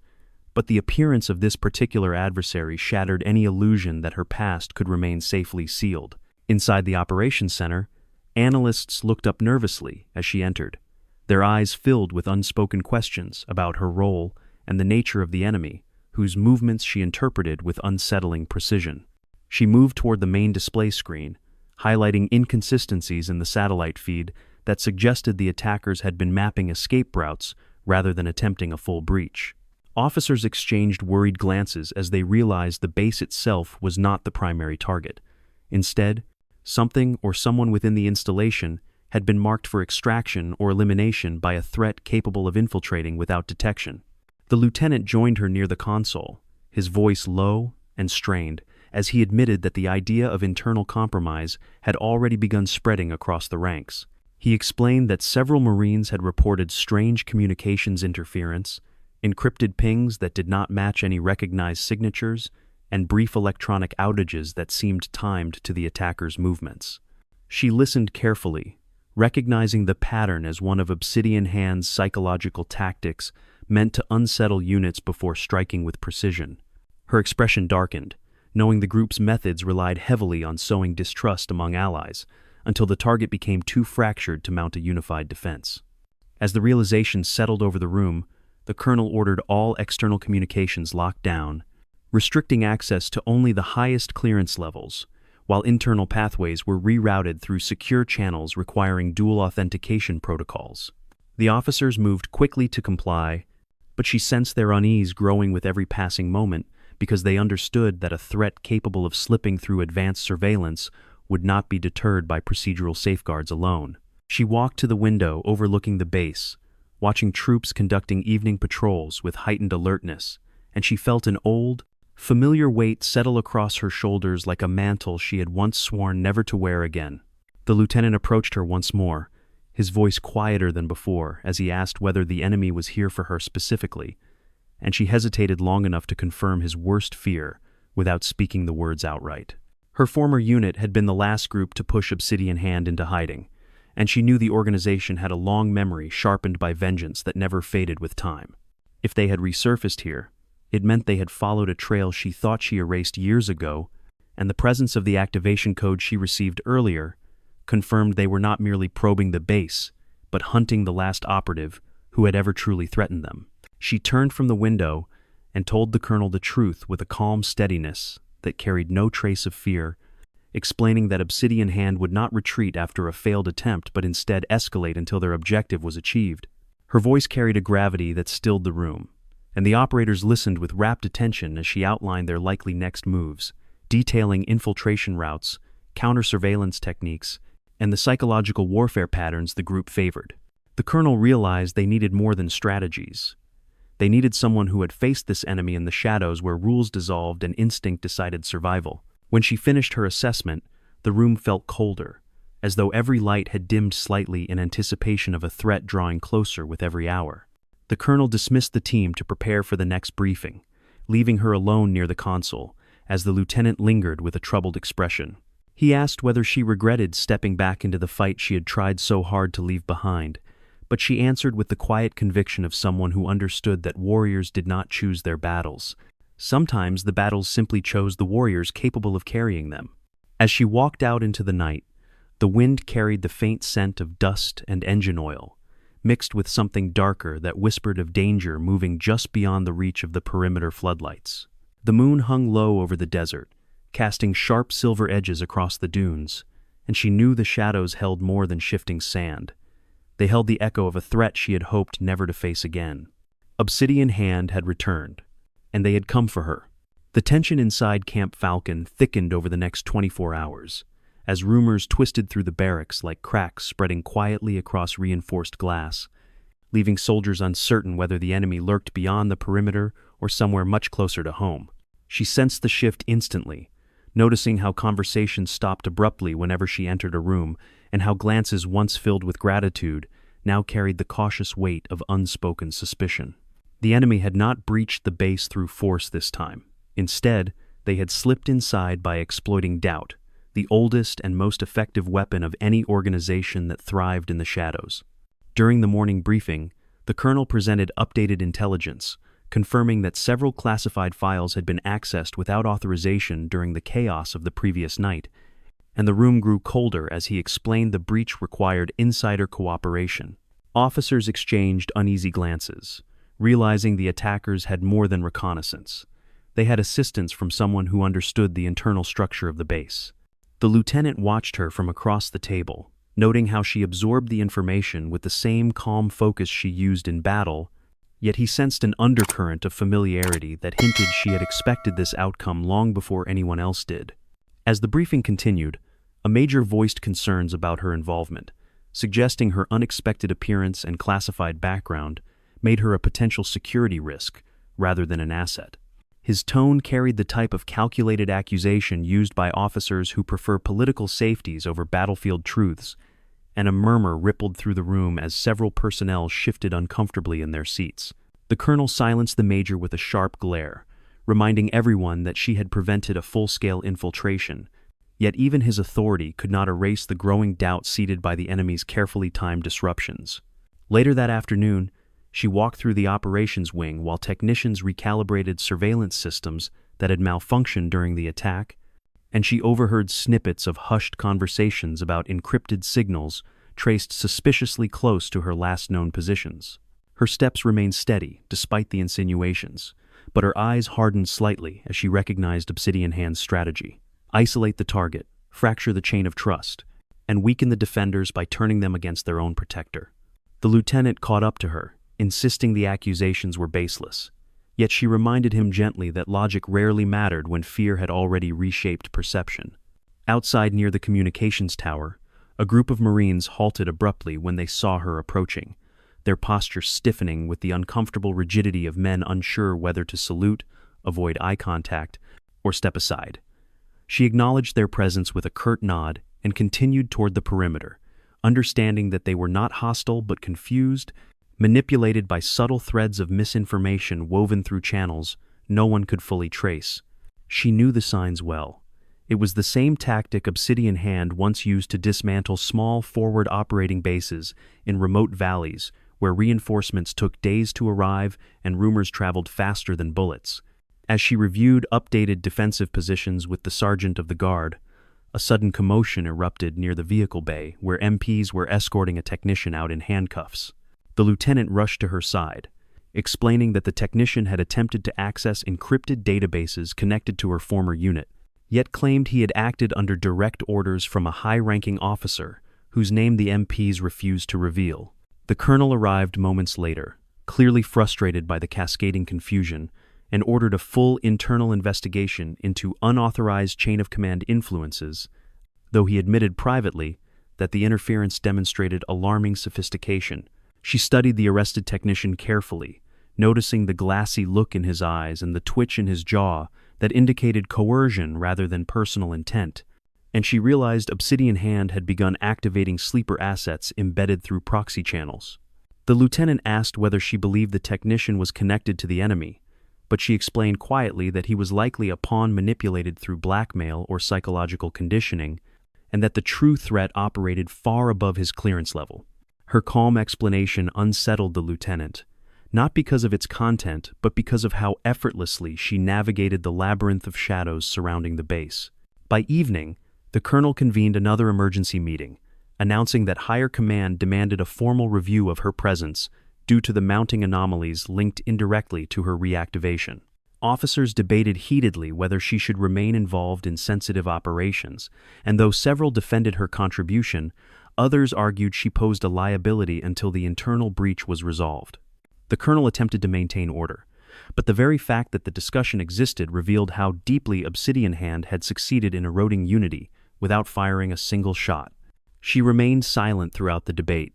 but the appearance of this particular adversary shattered any illusion that her past could remain safely sealed. Inside the operations center, analysts looked up nervously as she entered, their eyes filled with unspoken questions about her role and the nature of the enemy, whose movements she interpreted with unsettling precision. She moved toward the main display screen, highlighting inconsistencies in the satellite feed that suggested the attackers had been mapping escape routes rather than attempting a full breach. Officers exchanged worried glances as they realized the base itself was not the primary target. Instead, something or someone within the installation had been marked for extraction or elimination by a threat capable of infiltrating without detection. The lieutenant joined her near the console, his voice low and strained, as he admitted that the idea of internal compromise had already begun spreading across the ranks. He explained that several Marines had reported strange communications interference, encrypted pings that did not match any recognized signatures, and brief electronic outages that seemed timed to the attackers' movements. She listened carefully, recognizing the pattern as one of Obsidian Hand's psychological tactics meant to unsettle units before striking with precision. Her expression darkened, knowing the group's methods relied heavily on sowing distrust among allies, until the target became too fractured to mount a unified defense. As the realization settled over the room, the colonel ordered all external communications locked down, restricting access to only the highest clearance levels, while internal pathways were rerouted through secure channels requiring dual authentication protocols. The officers moved quickly to comply, but she sensed their unease growing with every passing moment because they understood that a threat capable of slipping through advanced surveillance would not be deterred by procedural safeguards alone. She walked to the window overlooking the base, watching troops conducting evening patrols with heightened alertness, and she felt an old, familiar weight settle across her shoulders like a mantle she had once sworn never to wear again. The lieutenant approached her once more, his voice quieter than before as he asked whether the enemy was here for her specifically, and she hesitated long enough to confirm his worst fear without speaking the words outright. Her former unit had been the last group to push Obsidian Hand into hiding, and she knew the organization had a long memory sharpened by vengeance that never faded with time. If they had resurfaced here, it meant they had followed a trail she thought she erased years ago, and the presence of the activation code she received earlier confirmed they were not merely probing the base, but hunting the last operative who had ever truly threatened them. She turned from the window and told the colonel the truth with a calm steadiness that carried no trace of fear, explaining that Obsidian Hand would not retreat after a failed attempt but instead escalate until their objective was achieved. Her voice carried a gravity that stilled the room, and the operators listened with rapt attention as she outlined their likely next moves, detailing infiltration routes, counter-surveillance techniques, and the psychological warfare patterns the group favored. The colonel realized they needed more than strategies. They needed someone who had faced this enemy in the shadows where rules dissolved and instinct decided survival. When she finished her assessment, the room felt colder, as though every light had dimmed slightly in anticipation of a threat drawing closer with every hour. The colonel dismissed the team to prepare for the next briefing, leaving her alone near the console, as the lieutenant lingered with a troubled expression. He asked whether she regretted stepping back into the fight she had tried so hard to leave behind, but she answered with the quiet conviction of someone who understood that warriors did not choose their battles. Sometimes the battles simply chose the warriors capable of carrying them. As she walked out into the night, the wind carried the faint scent of dust and engine oil, mixed with something darker that whispered of danger moving just beyond the reach of the perimeter floodlights. The moon hung low over the desert, casting sharp silver edges across the dunes, and she knew the shadows held more than shifting sand. They held the echo of a threat she had hoped never to face again. Obsidian Hand had returned, and they had come for her. The tension inside Camp Falcon thickened over the next 24 hours, as rumors twisted through the barracks like cracks spreading quietly across reinforced glass, leaving soldiers uncertain whether the enemy lurked beyond the perimeter or somewhere much closer to home. She sensed the shift instantly, noticing how conversations stopped abruptly whenever she entered a room, and how glances once filled with gratitude now carried the cautious weight of unspoken suspicion. The enemy had not breached the base through force this time. Instead, they had slipped inside by exploiting doubt, the oldest and most effective weapon of any organization that thrived in the shadows. During the morning briefing, the colonel presented updated intelligence, confirming that several classified files had been accessed without authorization during the chaos of the previous night, and the room grew colder as he explained the breach required insider cooperation. Officers exchanged uneasy glances, realizing the attackers had more than reconnaissance. They had assistance from someone who understood the internal structure of the base. The lieutenant watched her from across the table, noting how she absorbed the information with the same calm focus she used in battle, yet he sensed an undercurrent of familiarity that hinted she had expected this outcome long before anyone else did. As the briefing continued, a major voiced concerns about her involvement, suggesting her unexpected appearance and classified background made her a potential security risk rather than an asset. His tone carried the type of calculated accusation used by officers who prefer political safeties over battlefield truths, and a murmur rippled through the room as several personnel shifted uncomfortably in their seats. The colonel silenced the major with a sharp glare, reminding everyone that she had prevented a full-scale infiltration, yet even his authority could not erase the growing doubt seeded by the enemy's carefully timed disruptions. Later that afternoon, she walked through the operations wing while technicians recalibrated surveillance systems that had malfunctioned during the attack, and she overheard snippets of hushed conversations about encrypted signals traced suspiciously close to her last known positions. Her steps remained steady, despite the insinuations, but her eyes hardened slightly as she recognized Obsidian Hand's strategy. Isolate the target, fracture the chain of trust, and weaken the defenders by turning them against their own protector. The lieutenant caught up to her, insisting the accusations were baseless, yet she reminded him gently that logic rarely mattered when fear had already reshaped perception. Outside near the communications tower, a group of Marines halted abruptly when they saw her approaching, their posture stiffening with the uncomfortable rigidity of men unsure whether to salute, avoid eye contact, or step aside. She acknowledged their presence with a curt nod and continued toward the perimeter, understanding that they were not hostile but confused, manipulated by subtle threads of misinformation woven through channels no one could fully trace. She knew the signs well. It was the same tactic Obsidian Hand once used to dismantle small forward operating bases in remote valleys where reinforcements took days to arrive and rumors traveled faster than bullets. As she reviewed updated defensive positions with the sergeant of the guard, a sudden commotion erupted near the vehicle bay where MPs were escorting a technician out in handcuffs. The lieutenant rushed to her side, explaining that the technician had attempted to access encrypted databases connected to her former unit, yet claimed he had acted under direct orders from a high-ranking officer whose name the MPs refused to reveal. The colonel arrived moments later, clearly frustrated by the cascading confusion, and ordered a full internal investigation into unauthorized chain-of-command influences, though he admitted privately that the interference demonstrated alarming sophistication. She studied the arrested technician carefully, noticing the glassy look in his eyes and the twitch in his jaw that indicated coercion rather than personal intent, and she realized Obsidian Hand had begun activating sleeper assets embedded through proxy channels. The lieutenant asked whether she believed the technician was connected to the enemy, but she explained quietly that he was likely a pawn manipulated through blackmail or psychological conditioning, and that the true threat operated far above his clearance level. Her calm explanation unsettled the lieutenant, not because of its content, but because of how effortlessly she navigated the labyrinth of shadows surrounding the base. By evening, the colonel convened another emergency meeting, announcing that higher command demanded a formal review of her presence due to the mounting anomalies linked indirectly to her reactivation. Officers debated heatedly whether she should remain involved in sensitive operations, and though several defended her contribution, others argued she posed a liability until the internal breach was resolved. The colonel attempted to maintain order, but the very fact that the discussion existed revealed how deeply Obsidian Hand had succeeded in eroding unity without firing a single shot. She remained silent throughout the debate,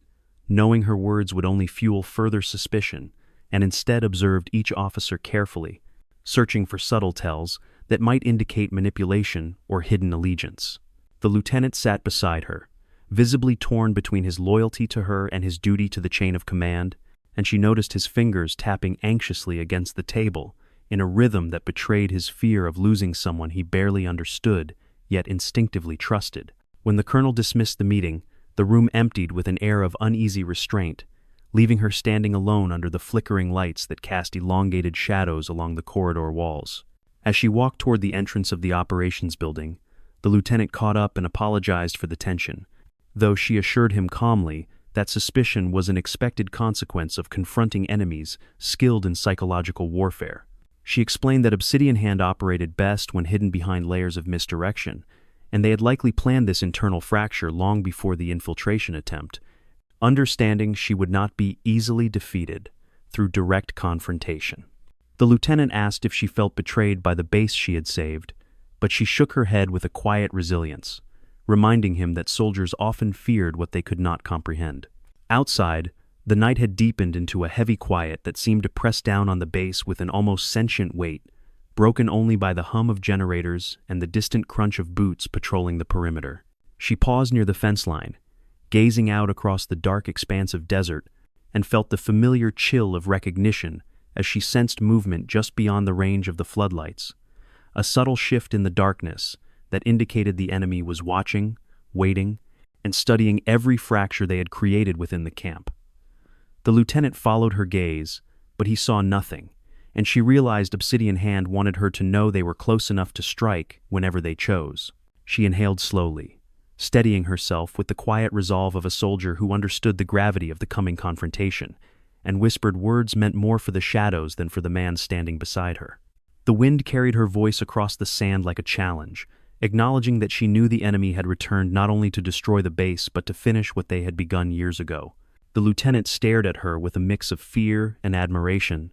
knowing her words would only fuel further suspicion, and instead observed each officer carefully, searching for subtle tells that might indicate manipulation or hidden allegiance. The lieutenant sat beside her, visibly torn between his loyalty to her and his duty to the chain of command, and she noticed his fingers tapping anxiously against the table in a rhythm that betrayed his fear of losing someone he barely understood yet instinctively trusted. When the colonel dismissed the meeting, the room emptied with an air of uneasy restraint, leaving her standing alone under the flickering lights that cast elongated shadows along the corridor walls. As she walked toward the entrance of the operations building, the lieutenant caught up and apologized for the tension, though she assured him calmly that suspicion was an expected consequence of confronting enemies skilled in psychological warfare. She explained that Obsidian Hand operated best when hidden behind layers of misdirection, and they had likely planned this internal fracture long before the infiltration attempt, understanding she would not be easily defeated through direct confrontation. The lieutenant asked if she felt betrayed by the base she had saved, but she shook her head with a quiet resilience, reminding him that soldiers often feared what they could not comprehend. Outside, the night had deepened into a heavy quiet that seemed to press down on the base with an almost sentient weight, broken only by the hum of generators and the distant crunch of boots patrolling the perimeter. She paused near the fence line, gazing out across the dark expanse of desert, and felt the familiar chill of recognition as she sensed movement just beyond the range of the floodlights, a subtle shift in the darkness that indicated the enemy was watching, waiting, and studying every fracture they had created within the camp. The lieutenant followed her gaze, but he saw nothing, and she realized Obsidian Hand wanted her to know they were close enough to strike whenever they chose. She inhaled slowly, steadying herself with the quiet resolve of a soldier who understood the gravity of the coming confrontation, and whispered words meant more for the shadows than for the man standing beside her. The wind carried her voice across the sand like a challenge, acknowledging that she knew the enemy had returned not only to destroy the base but to finish what they had begun years ago. The lieutenant stared at her with a mix of fear and admiration,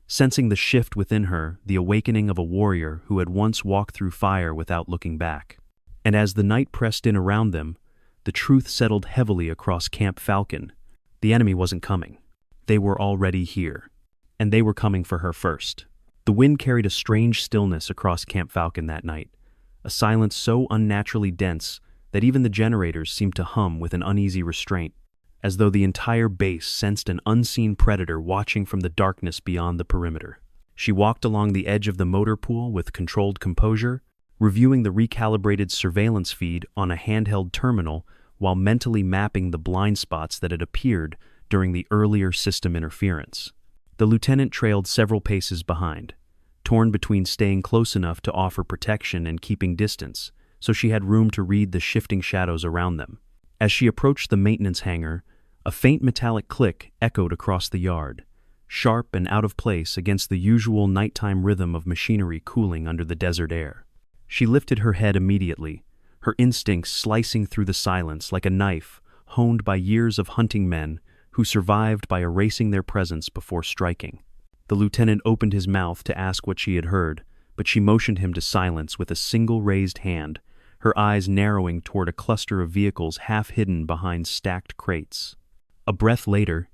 sensing the shift within her, the awakening of a warrior who had once walked through fire without looking back. And as the night pressed in around them, the truth settled heavily across Camp Falcon. The enemy wasn't coming. They were already here, and they were coming for her first. The wind carried a strange stillness across Camp Falcon that night, a silence so unnaturally dense that even the generators seemed to hum with an uneasy restraint, as though the entire base sensed an unseen predator watching from the darkness beyond the perimeter. She walked along the edge of the motor pool with controlled composure, reviewing the recalibrated surveillance feed on a handheld terminal while mentally mapping the blind spots that had appeared during the earlier system interference. The lieutenant trailed several paces behind, torn between staying close enough to offer protection and keeping distance, so she had room to read the shifting shadows around them. As she approached the maintenance hangar, a faint metallic click echoed across the yard, sharp and out of place against the usual nighttime rhythm of machinery cooling under the desert air. She lifted her head immediately, her instincts slicing through the silence like a knife honed by years of hunting men who survived by erasing their presence before striking. The lieutenant opened his mouth to ask what she had heard, but she motioned him to silence with a single raised hand, her eyes narrowing toward a cluster of vehicles half hidden behind stacked crates. A breath later,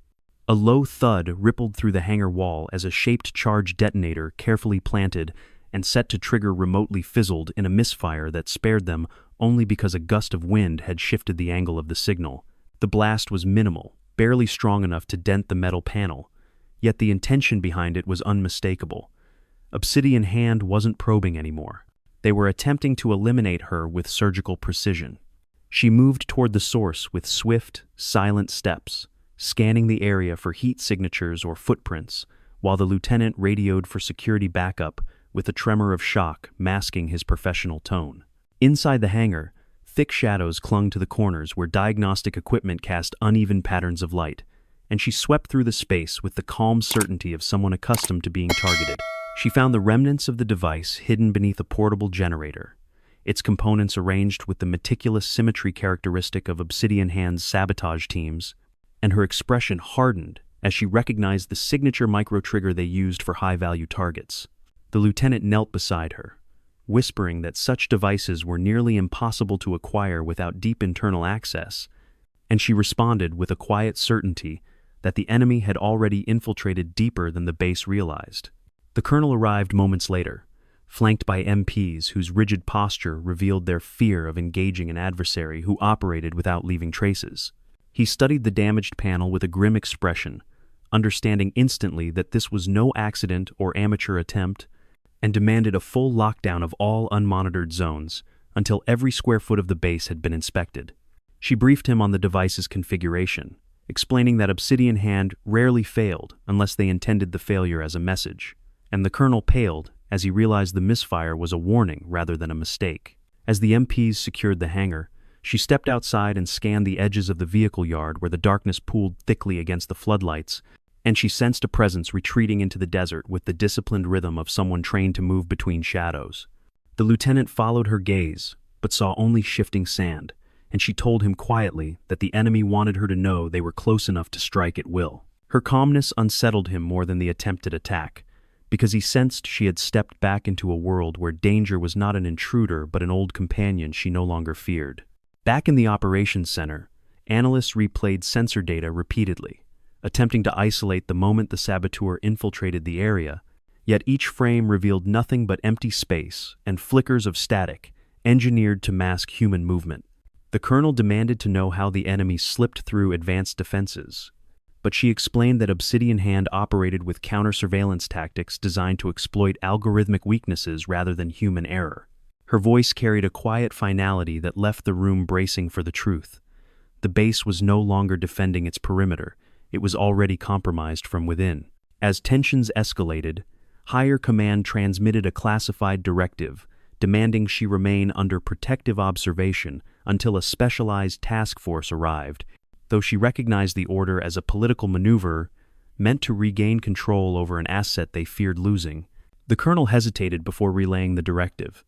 a low thud rippled through the hangar wall as a shaped charge detonator carefully planted and set to trigger remotely fizzled in a misfire that spared them only because a gust of wind had shifted the angle of the signal. The blast was minimal, barely strong enough to dent the metal panel, yet the intention behind it was unmistakable. Obsidian Hand wasn't probing anymore. They were attempting to eliminate her with surgical precision. She moved toward the source with swift, silent steps, scanning the area for heat signatures or footprints, while the lieutenant radioed for security backup with a tremor of shock masking his professional tone. Inside the hangar, Thick shadows clung to the corners where diagnostic equipment cast uneven patterns of light, and she swept through the space with the calm certainty of someone accustomed to being targeted. She found the remnants of the device hidden beneath a portable generator, its components arranged with the meticulous symmetry characteristic of Obsidian Hand's sabotage teams, and her expression hardened as she recognized the signature micro-trigger they used for high-value targets. The lieutenant knelt beside her, whispering that such devices were nearly impossible to acquire without deep internal access, and she responded with a quiet certainty that the enemy had already infiltrated deeper than the base realized. The colonel arrived moments later, flanked by MPs whose rigid posture revealed their fear of engaging an adversary who operated without leaving traces. He studied the damaged panel with a grim expression, understanding instantly that this was no accident or amateur attempt, and demanded a full lockdown of all unmonitored zones until every square foot of the base had been inspected. She briefed him on the device's configuration, explaining that Obsidian Hand rarely failed unless they intended the failure as a message, and the colonel paled as he realized the misfire was a warning rather than a mistake. As the MPs secured the hangar, she stepped outside and scanned the edges of the vehicle yard where the darkness pooled thickly against the floodlights, and she sensed a presence retreating into the desert with the disciplined rhythm of someone trained to move between shadows. The lieutenant followed her gaze, but saw only shifting sand, and she told him quietly that the enemy wanted her to know they were close enough to strike at will. Her calmness unsettled him more than the attempted attack, because he sensed she had stepped back into a world where danger was not an intruder but an old companion she no longer feared. Back in the operations center, analysts replayed sensor data repeatedly, attempting to isolate the moment the saboteur infiltrated the area, yet each frame revealed nothing but empty space and flickers of static, engineered to mask human movement. The colonel demanded to know how the enemy slipped through advanced defenses, but she explained that Obsidian Hand operated with counter-surveillance tactics designed to exploit algorithmic weaknesses rather than human error. Her voice carried a quiet finality that left the room bracing for the truth. The base was no longer defending its perimeter. It was already compromised from within. As tensions escalated, higher command transmitted a classified directive, demanding she remain under protective observation until a specialized task force arrived, though she recognized the order as a political maneuver meant to regain control over an asset they feared losing. The colonel hesitated before relaying the directive,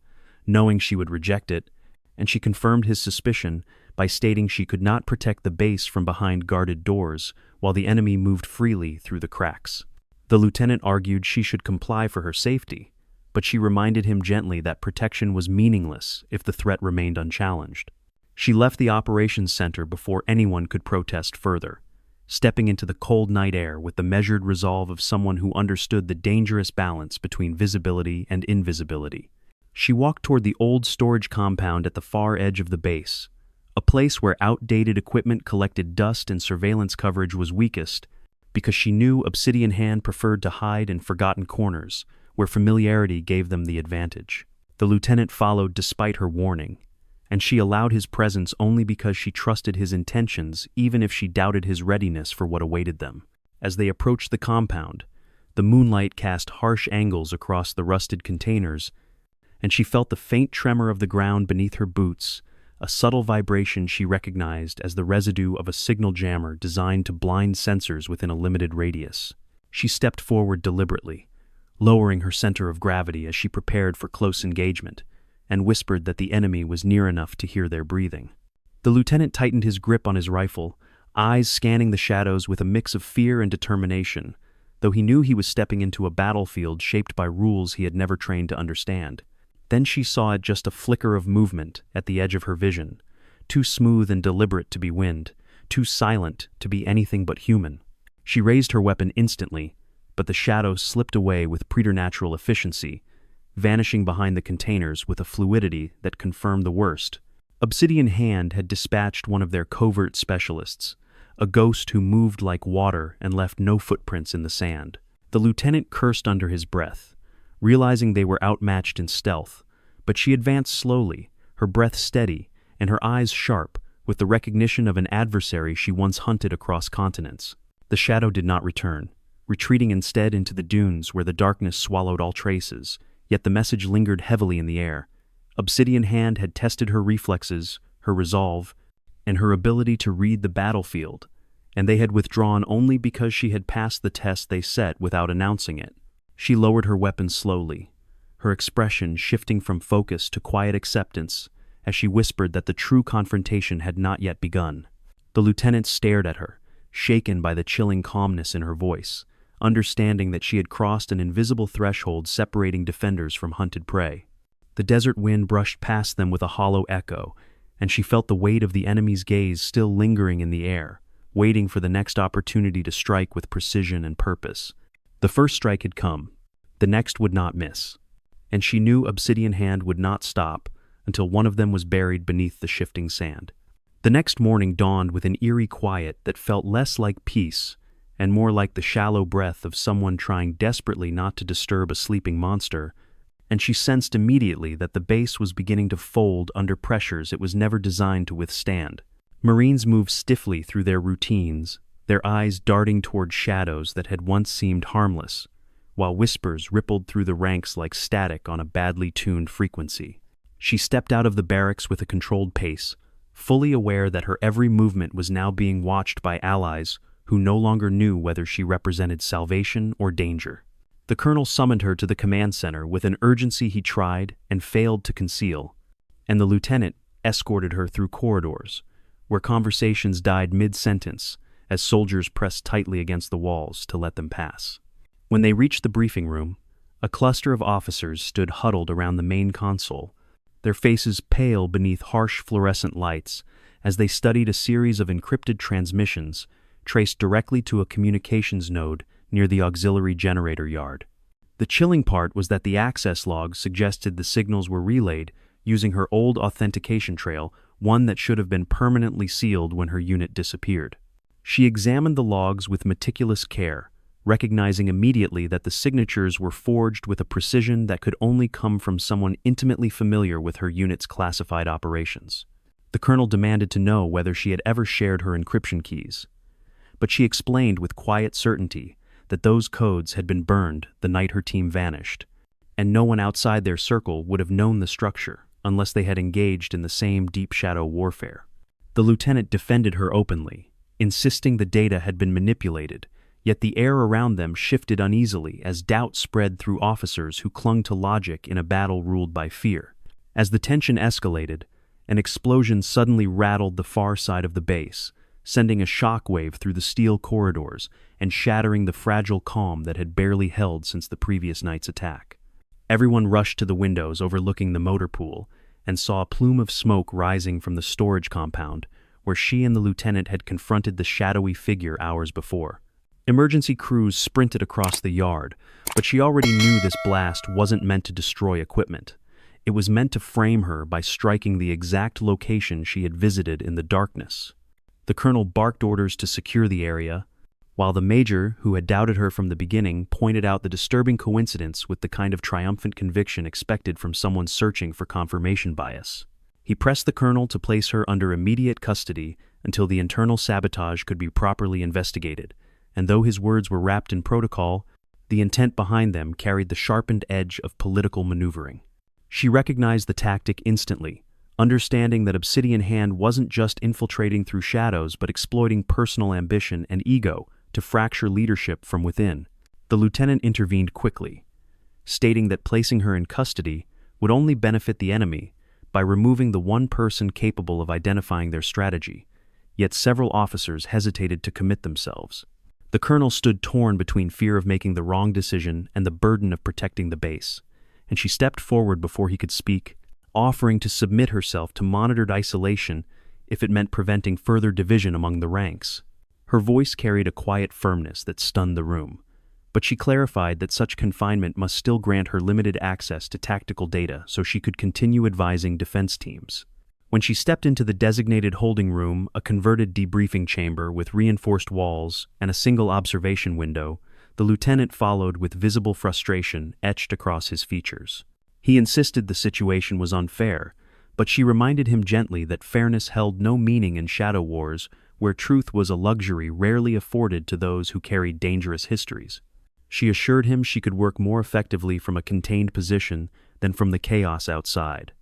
knowing she would reject it, and she confirmed his suspicion by stating she could not protect the base from behind guarded doors while the enemy moved freely through the cracks. The lieutenant argued she should comply for her safety, but she reminded him gently that protection was meaningless if the threat remained unchallenged. She left the operations center before anyone could protest further, stepping into the cold night air with the measured resolve of someone who understood the dangerous balance between visibility and invisibility. She walked toward the old storage compound at the far edge of the base, a place where outdated equipment collected dust and surveillance coverage was weakest, because she knew Obsidian Hand preferred to hide in forgotten corners, where familiarity gave them the advantage. The lieutenant followed despite her warning, and she allowed his presence only because she trusted his intentions even if she doubted his readiness for what awaited them. As they approached the compound, the moonlight cast harsh angles across the rusted containers, and she felt the faint tremor of the ground beneath her boots, a subtle vibration she recognized as the residue of a signal jammer designed to blind sensors within a limited radius. She stepped forward deliberately, lowering her center of gravity as she prepared for close engagement, and whispered that the enemy was near enough to hear their breathing. The lieutenant tightened his grip on his rifle, eyes scanning the shadows with a mix of fear and determination, though he knew he was stepping into a battlefield shaped by rules he had never trained to understand. Then she saw just a flicker of movement at the edge of her vision, too smooth and deliberate to be wind, too silent to be anything but human. She raised her weapon instantly, but the shadow slipped away with preternatural efficiency, vanishing behind the containers with a fluidity that confirmed the worst. Obsidian Hand had dispatched one of their covert specialists, a ghost who moved like water and left no footprints in the sand. The lieutenant cursed under his breath, realizing they were outmatched in stealth, but she advanced slowly, her breath steady, and her eyes sharp, with the recognition of an adversary she once hunted across continents. The shadow did not return, retreating instead into the dunes where the darkness swallowed all traces, yet the message lingered heavily in the air. Obsidian Hand had tested her reflexes, her resolve, and her ability to read the battlefield, and they had withdrawn only because she had passed the test they set without announcing it. She lowered her weapon slowly, her expression shifting from focus to quiet acceptance as she whispered that the true confrontation had not yet begun. The lieutenant stared at her, shaken by the chilling calmness in her voice, understanding that she had crossed an invisible threshold separating defenders from hunted prey. The desert wind brushed past them with a hollow echo, and she felt the weight of the enemy's gaze still lingering in the air, waiting for the next opportunity to strike with precision and purpose. The first strike had come, the next would not miss, and she knew Obsidian Hand would not stop until one of them was buried beneath the shifting sand. The next morning dawned with an eerie quiet that felt less like peace and more like the shallow breath of someone trying desperately not to disturb a sleeping monster, and she sensed immediately that the base was beginning to fold under pressures it was never designed to withstand. Marines moved stiffly through their routines, their eyes darting toward shadows that had once seemed harmless, while whispers rippled through the ranks like static on a badly tuned frequency. She stepped out of the barracks with a controlled pace, fully aware that her every movement was now being watched by allies who no longer knew whether she represented salvation or danger. The colonel summoned her to the command center with an urgency he tried and failed to conceal, and the lieutenant escorted her through corridors, where conversations died mid-sentence as soldiers pressed tightly against the walls to let them pass. When they reached the briefing room, a cluster of officers stood huddled around the main console, their faces pale beneath harsh fluorescent lights as they studied a series of encrypted transmissions traced directly to a communications node near the auxiliary generator yard. The chilling part was that the access logs suggested the signals were relayed using her old authentication trail, one that should have been permanently sealed when her unit disappeared. She examined the logs with meticulous care, recognizing immediately that the signatures were forged with a precision that could only come from someone intimately familiar with her unit's classified operations. The colonel demanded to know whether she had ever shared her encryption keys, but she explained with quiet certainty that those codes had been burned the night her team vanished, and no one outside their circle would have known the structure unless they had engaged in the same deep shadow warfare. The lieutenant defended her openly, insisting the data had been manipulated, yet the air around them shifted uneasily as doubt spread through officers who clung to logic in a battle ruled by fear. As the tension escalated, an explosion suddenly rattled the far side of the base, sending a shockwave through the steel corridors and shattering the fragile calm that had barely held since the previous night's attack. Everyone rushed to the windows overlooking the motor pool and saw a plume of smoke rising from the storage compound where she and the lieutenant had confronted the shadowy figure hours before. Emergency crews sprinted across the yard, but she already knew this blast wasn't meant to destroy equipment. It was meant to frame her by striking the exact location she had visited in the darkness. The colonel barked orders to secure the area, while the major, who had doubted her from the beginning, pointed out the disturbing coincidence with the kind of triumphant conviction expected from someone searching for confirmation bias. He pressed the colonel to place her under immediate custody until the internal sabotage could be properly investigated, and though his words were wrapped in protocol, the intent behind them carried the sharpened edge of political maneuvering. She recognized the tactic instantly, understanding that Obsidian Hand wasn't just infiltrating through shadows but exploiting personal ambition and ego to fracture leadership from within. The lieutenant intervened quickly, stating that placing her in custody would only benefit the enemy by removing the one person capable of identifying their strategy, yet several officers hesitated to commit themselves. The colonel stood torn between fear of making the wrong decision and the burden of protecting the base, and she stepped forward before he could speak, offering to submit herself to monitored isolation if it meant preventing further division among the ranks. Her voice carried a quiet firmness that stunned the room, but she clarified that such confinement must still grant her limited access to tactical data so she could continue advising defense teams. When she stepped into the designated holding room, a converted debriefing chamber with reinforced walls and a single observation window, the lieutenant followed with visible frustration etched across his features. He insisted the situation was unfair, but she reminded him gently that fairness held no meaning in shadow wars where truth was a luxury rarely afforded to those who carried dangerous histories. She assured him she could work more effectively from a contained position than from the chaos outside.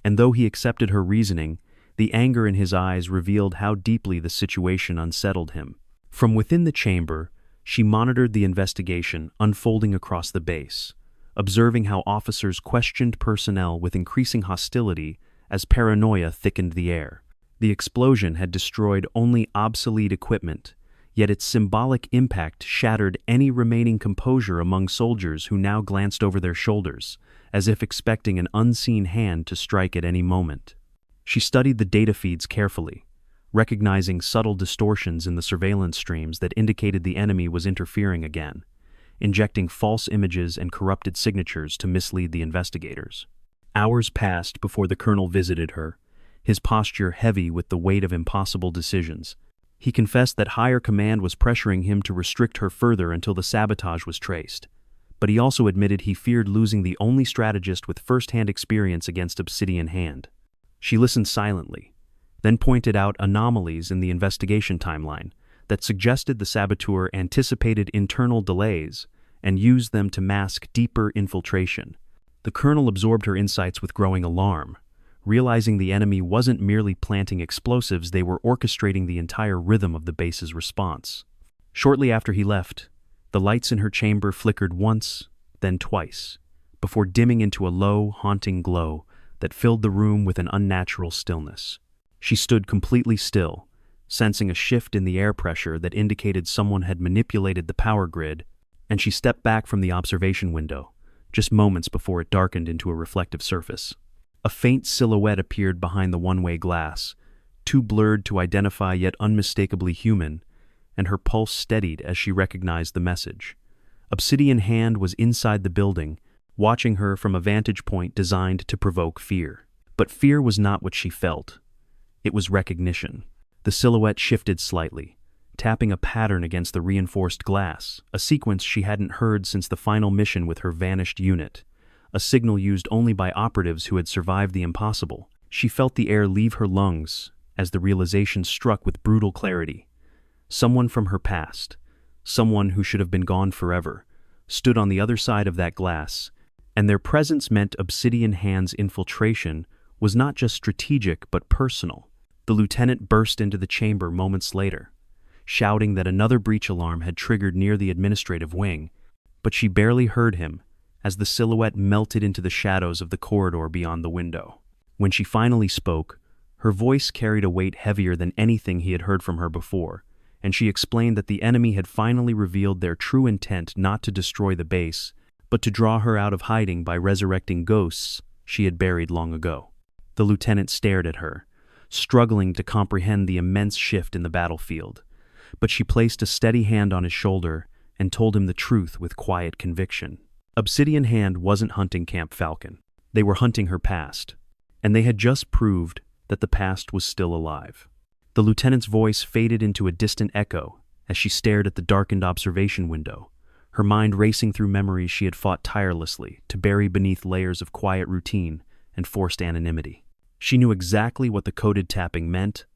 And though he accepted her reasoning, The anger in his eyes revealed how deeply the situation unsettled him. From within the chamber, she monitored the investigation unfolding across the base, observing how officers questioned personnel with increasing hostility as paranoia thickened the air. The explosion had destroyed only obsolete equipment, yet its symbolic impact shattered any remaining composure among soldiers who now glanced over their shoulders, as if expecting an unseen hand to strike at any moment. She studied the data feeds carefully, recognizing subtle distortions in the surveillance streams that indicated the enemy was interfering again, injecting false images and corrupted signatures to mislead the investigators. Hours passed before the colonel visited her, his posture heavy with the weight of impossible decisions. He confessed that higher command was pressuring him to restrict her further until the sabotage was traced, but he also admitted he feared losing the only strategist with first-hand experience against Obsidian Hand. She listened silently, then pointed out anomalies in the investigation timeline that suggested the saboteur anticipated internal delays and used them to mask deeper infiltration. The colonel absorbed her insights with growing alarm, realizing the enemy wasn't merely planting explosives, they were orchestrating the entire rhythm of the base's response. Shortly after he left, the lights in her chamber flickered once, then twice, before dimming into a low, haunting glow that filled the room with an unnatural stillness. She stood completely still, sensing a shift in the air pressure that indicated someone had manipulated the power grid, and she stepped back from the observation window, just moments before it darkened into a reflective surface. A faint silhouette appeared behind the one-way glass, too blurred to identify yet unmistakably human, and her pulse steadied as she recognized the message. Obsidian Hand was inside the building, watching her from a vantage point designed to provoke fear. But fear was not what she felt. It was recognition. The silhouette shifted slightly, tapping a pattern against the reinforced glass, a sequence she hadn't heard since the final mission with her vanished unit, a signal used only by operatives who had survived the impossible. She felt the air leave her lungs as the realization struck with brutal clarity. Someone from her past, someone who should have been gone forever, stood on the other side of that glass, and their presence meant Obsidian Hand's infiltration was not just strategic but personal. The lieutenant burst into the chamber moments later, shouting that another breach alarm had triggered near the administrative wing, but she barely heard him as the silhouette melted into the shadows of the corridor beyond the window. When she finally spoke, her voice carried a weight heavier than anything he had heard from her before, and she explained that the enemy had finally revealed their true intent not to destroy the base, but to draw her out of hiding by resurrecting ghosts she had buried long ago. The lieutenant stared at her, struggling to comprehend the immense shift in the battlefield, but she placed a steady hand on his shoulder and told him the truth with quiet conviction. Obsidian Hand wasn't hunting Camp Falcon. They were hunting her past, and they had just proved that the past was still alive. The lieutenant's voice faded into a distant echo as she stared at the darkened observation window, her mind racing through memories she had fought tirelessly to bury beneath layers of quiet routine and forced anonymity. She knew exactly what the coded tapping meant,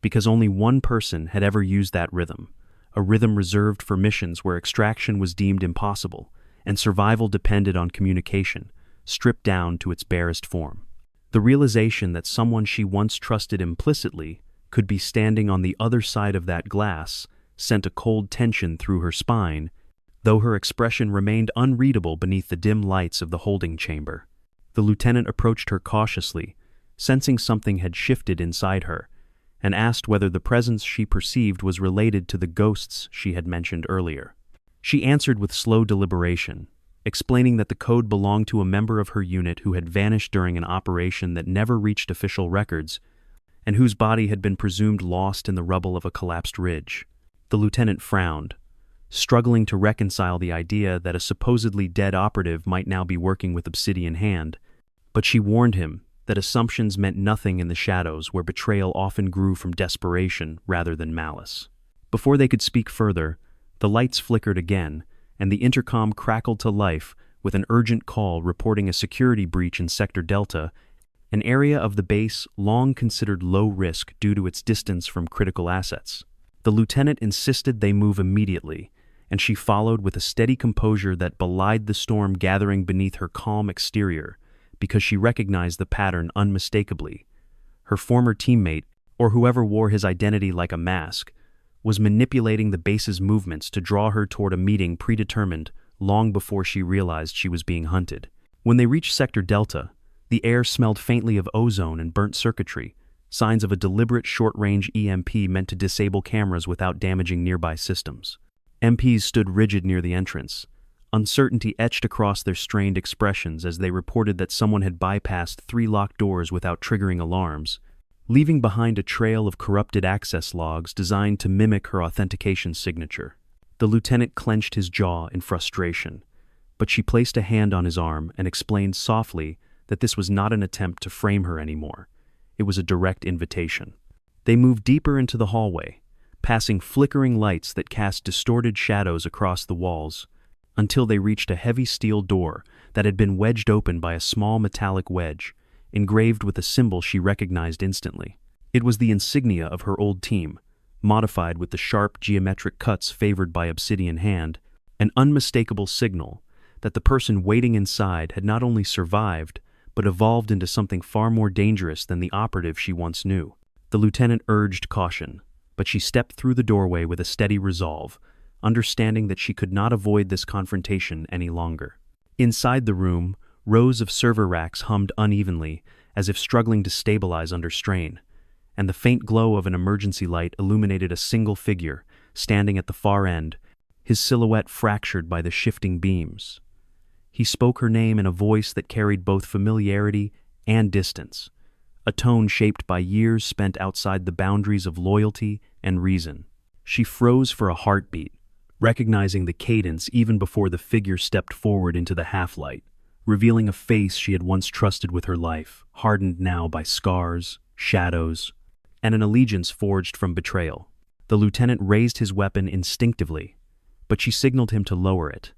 because only one person had ever used that rhythm, a rhythm reserved for missions where extraction was deemed impossible and survival depended on communication, stripped down to its barest form. The realization that someone she once trusted implicitly could be standing on the other side of that glass sent a cold tension through her spine, though her expression remained unreadable beneath the dim lights of the holding chamber. The lieutenant approached her cautiously, sensing something had shifted inside her, and asked whether the presence she perceived was related to the ghosts she had mentioned earlier. She answered with slow deliberation, explaining that the code belonged to a member of her unit who had vanished during an operation that never reached official records, and whose body had been presumed lost in the rubble of a collapsed ridge. The lieutenant frowned, struggling to reconcile the idea that a supposedly dead operative might now be working with Obsidian Hand, but she warned him that assumptions meant nothing in the shadows where betrayal often grew from desperation rather than malice. Before they could speak further, the lights flickered again, and the intercom crackled to life with an urgent call reporting a security breach in Sector Delta, an area of the base long considered low risk due to its distance from critical assets. The lieutenant insisted they move immediately, and she followed with a steady composure that belied the storm gathering beneath her calm exterior, because she recognized the pattern unmistakably. Her former teammate, or whoever wore his identity like a mask, was manipulating the base's movements to draw her toward a meeting predetermined long before she realized she was being hunted. When they reached Sector Delta, the air smelled faintly of ozone and burnt circuitry, signs of a deliberate short-range EMP meant to disable cameras without damaging nearby systems. MPs stood rigid near the entrance, uncertainty etched across their strained expressions as they reported that someone had bypassed 3 locked doors without triggering alarms, leaving behind a trail of corrupted access logs designed to mimic her authentication signature. The lieutenant clenched his jaw in frustration, but she placed a hand on his arm and explained softly that this was not an attempt to frame her anymore. It was a direct invitation. They moved deeper into the hallway, passing flickering lights that cast distorted shadows across the walls, until they reached a heavy steel door that had been wedged open by a small metallic wedge, engraved with a symbol she recognized instantly. It was the insignia of her old team, modified with the sharp geometric cuts favored by Obsidian Hand, an unmistakable signal that the person waiting inside had not only survived, but evolved into something far more dangerous than the operative she once knew. The lieutenant urged caution, but she stepped through the doorway with a steady resolve, understanding that she could not avoid this confrontation any longer. Inside the room, rows of server racks hummed unevenly, as if struggling to stabilize under strain, and the faint glow of an emergency light illuminated a single figure, standing at the far end, his silhouette fractured by the shifting beams. He spoke her name in a voice that carried both familiarity and distance, a tone shaped by years spent outside the boundaries of loyalty and reason. She froze for a heartbeat, recognizing the cadence even before the figure stepped forward into the half-light, revealing a face she had once trusted with her life, hardened now by scars, shadows, and an allegiance forged from betrayal. The lieutenant raised his weapon instinctively, but she signaled him to lower it,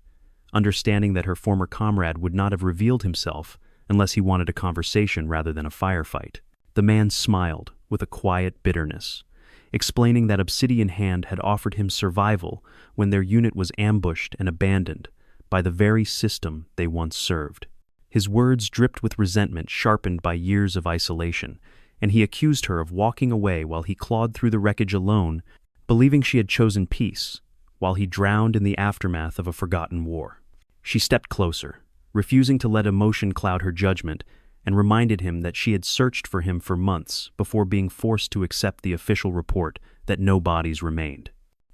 understanding that her former comrade would not have revealed himself unless he wanted a conversation rather than a firefight. The man smiled with a quiet bitterness, explaining that Obsidian Hand had offered him survival when their unit was ambushed and abandoned by the very system they once served. His words dripped with resentment sharpened by years of isolation, and he accused her of walking away while he clawed through the wreckage alone, believing she had chosen peace, while he drowned in the aftermath of a forgotten war. She stepped closer, refusing to let emotion cloud her judgment, and reminded him that she had searched for him for months before being forced to accept the official report that no bodies remained.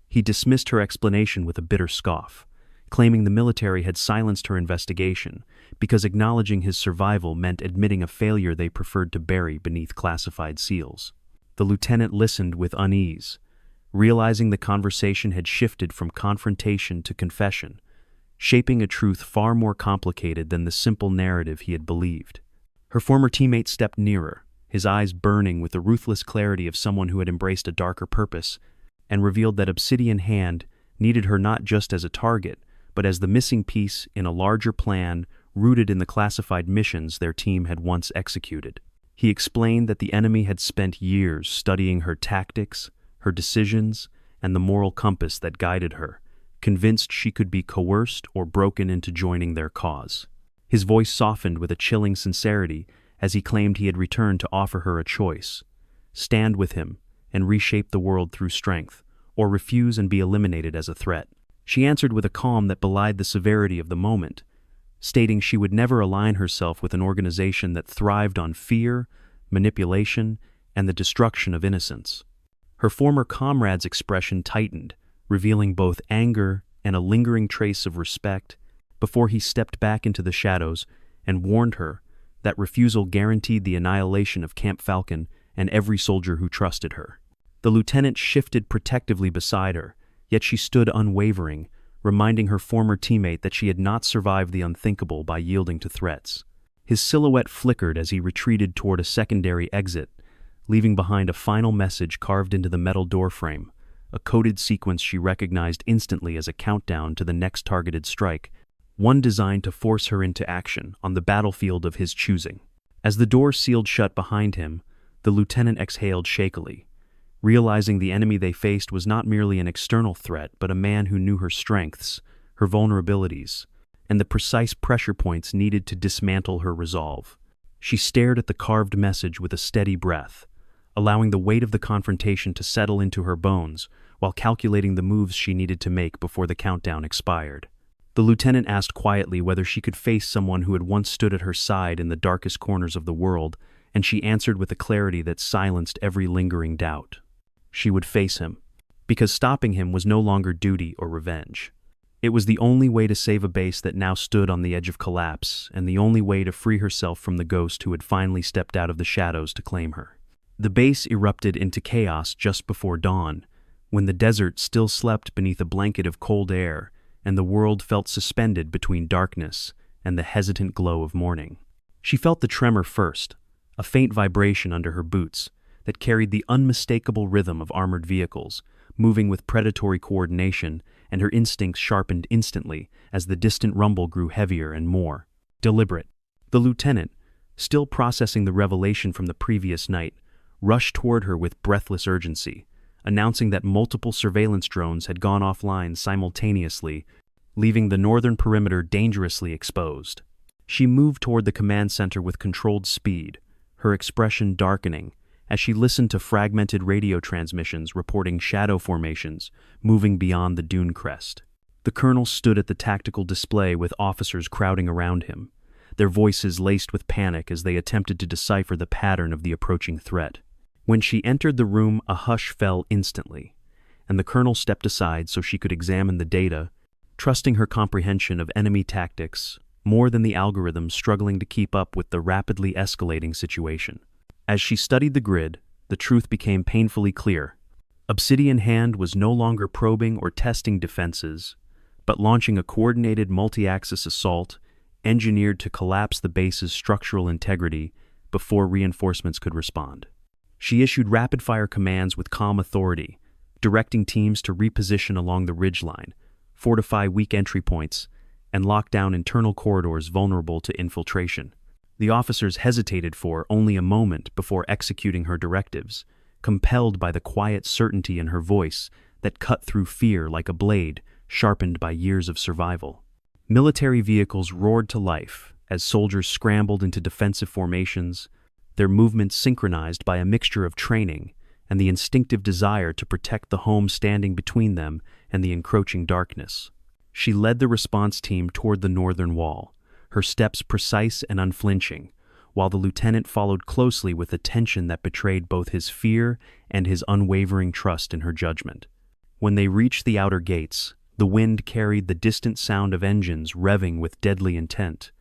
He dismissed her explanation with a bitter scoff, claiming the military had silenced her investigation because acknowledging his survival meant admitting a failure they preferred to bury beneath classified seals. The lieutenant listened with unease, realizing the conversation had shifted from confrontation to confession, shaping a truth far more complicated than the simple narrative he had believed. Her former teammate stepped nearer, his eyes burning with the ruthless clarity of someone who had embraced a darker purpose, and revealed that Obsidian Hand needed her not just as a target, but as the missing piece in a larger plan rooted in the classified missions their team had once executed. He explained that the enemy had spent years studying her tactics, her decisions, and the moral compass that guided her, convinced she could be coerced or broken into joining their cause. His voice softened with a chilling sincerity as he claimed he had returned to offer her a choice: stand with him and reshape the world through strength, or refuse and be eliminated as a threat. She answered with a calm that belied the severity of the moment, stating she would never align herself with an organization that thrived on fear, manipulation, and the destruction of innocence. Her former comrade's expression tightened, revealing both anger and a lingering trace of respect, before he stepped back into the shadows and warned her that refusal guaranteed the annihilation of Camp Falcon and every soldier who trusted her. The lieutenant shifted protectively beside her, yet she stood unwavering, reminding her former teammate that she had not survived the unthinkable by yielding to threats. His silhouette flickered as he retreated toward a secondary exit, leaving behind a final message carved into the metal doorframe, a coded sequence she recognized instantly as a countdown to the next targeted strike, one designed to force her into action on the battlefield of his choosing. As the door sealed shut behind him, the lieutenant exhaled shakily, realizing the enemy they faced was not merely an external threat, but a man who knew her strengths, her vulnerabilities, and the precise pressure points needed to dismantle her resolve. She stared at the carved message with a steady breath, allowing the weight of the confrontation to settle into her bones while calculating the moves she needed to make before the countdown expired. The lieutenant asked quietly whether she could face someone who had once stood at her side in the darkest corners of the world, and she answered with a clarity that silenced every lingering doubt. She would face him, because stopping him was no longer duty or revenge. It was the only way to save a base that now stood on the edge of collapse, and the only way to free herself from the ghost who had finally stepped out of the shadows to claim her. The base erupted into chaos just before dawn, when the desert still slept beneath a blanket of cold air, and the world felt suspended between darkness and the hesitant glow of morning. She felt the tremor first, a faint vibration under her boots that carried the unmistakable rhythm of armored vehicles, moving with predatory coordination, and her instincts sharpened instantly as the distant rumble grew heavier and more deliberate. The lieutenant, still processing the revelation from the previous night, rushed toward her with breathless urgency, announcing that multiple surveillance drones had gone offline simultaneously, leaving the northern perimeter dangerously exposed. She moved toward the command center with controlled speed, her expression darkening as she listened to fragmented radio transmissions reporting shadow formations moving beyond the dune crest. The colonel stood at the tactical display with officers crowding around him, their voices laced with panic as they attempted to decipher the pattern of the approaching threat. When she entered the room, a hush fell instantly, and the colonel stepped aside so she could examine the data, trusting her comprehension of enemy tactics more than the algorithms struggling to keep up with the rapidly escalating situation. As she studied the grid, the truth became painfully clear. Obsidian Hand was no longer probing or testing defenses, but launching a coordinated multi-axis assault engineered to collapse the base's structural integrity before reinforcements could respond. She issued rapid-fire commands with calm authority, directing teams to reposition along the ridgeline, fortify weak entry points, and lock down internal corridors vulnerable to infiltration. The officers hesitated for only a moment before executing her directives, compelled by the quiet certainty in her voice that cut through fear like a blade sharpened by years of survival. Military vehicles roared to life as soldiers scrambled into defensive formations, their movements synchronized by a mixture of training and the instinctive desire to protect the home standing between them and the encroaching darkness. She led the response team toward the northern wall, her steps precise and unflinching, while the lieutenant followed closely with a tension that betrayed both his fear and his unwavering trust in her judgment. When they reached the outer gates, the wind carried the distant sound of engines revving with deadly intent,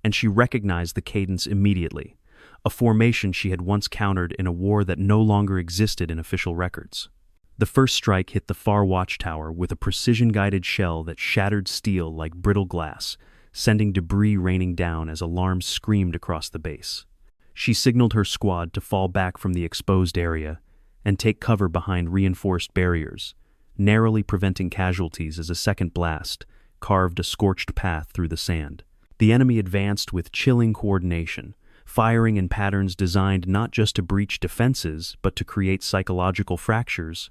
and she recognized the cadence immediately, a formation she had once countered in a war that no longer existed in official records. The first strike hit the far watchtower with a precision-guided shell that shattered steel like brittle glass, sending debris raining down as alarms screamed across the base. She signaled her squad to fall back from the exposed area and take cover behind reinforced barriers, narrowly preventing casualties as a second blast carved a scorched path through the sand. The enemy advanced with chilling coordination, firing in patterns designed not just to breach defenses but to create psychological fractures,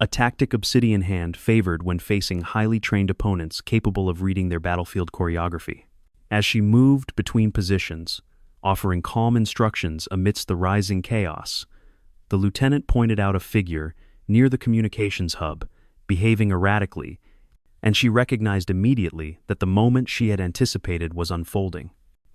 a tactic Obsidian Hand favored when facing highly trained opponents capable of reading their battlefield choreography. As she moved between positions, offering calm instructions amidst the rising chaos, the lieutenant pointed out a figure near the communications hub, behaving erratically, and she recognized immediately that the moment she had anticipated was unfolding.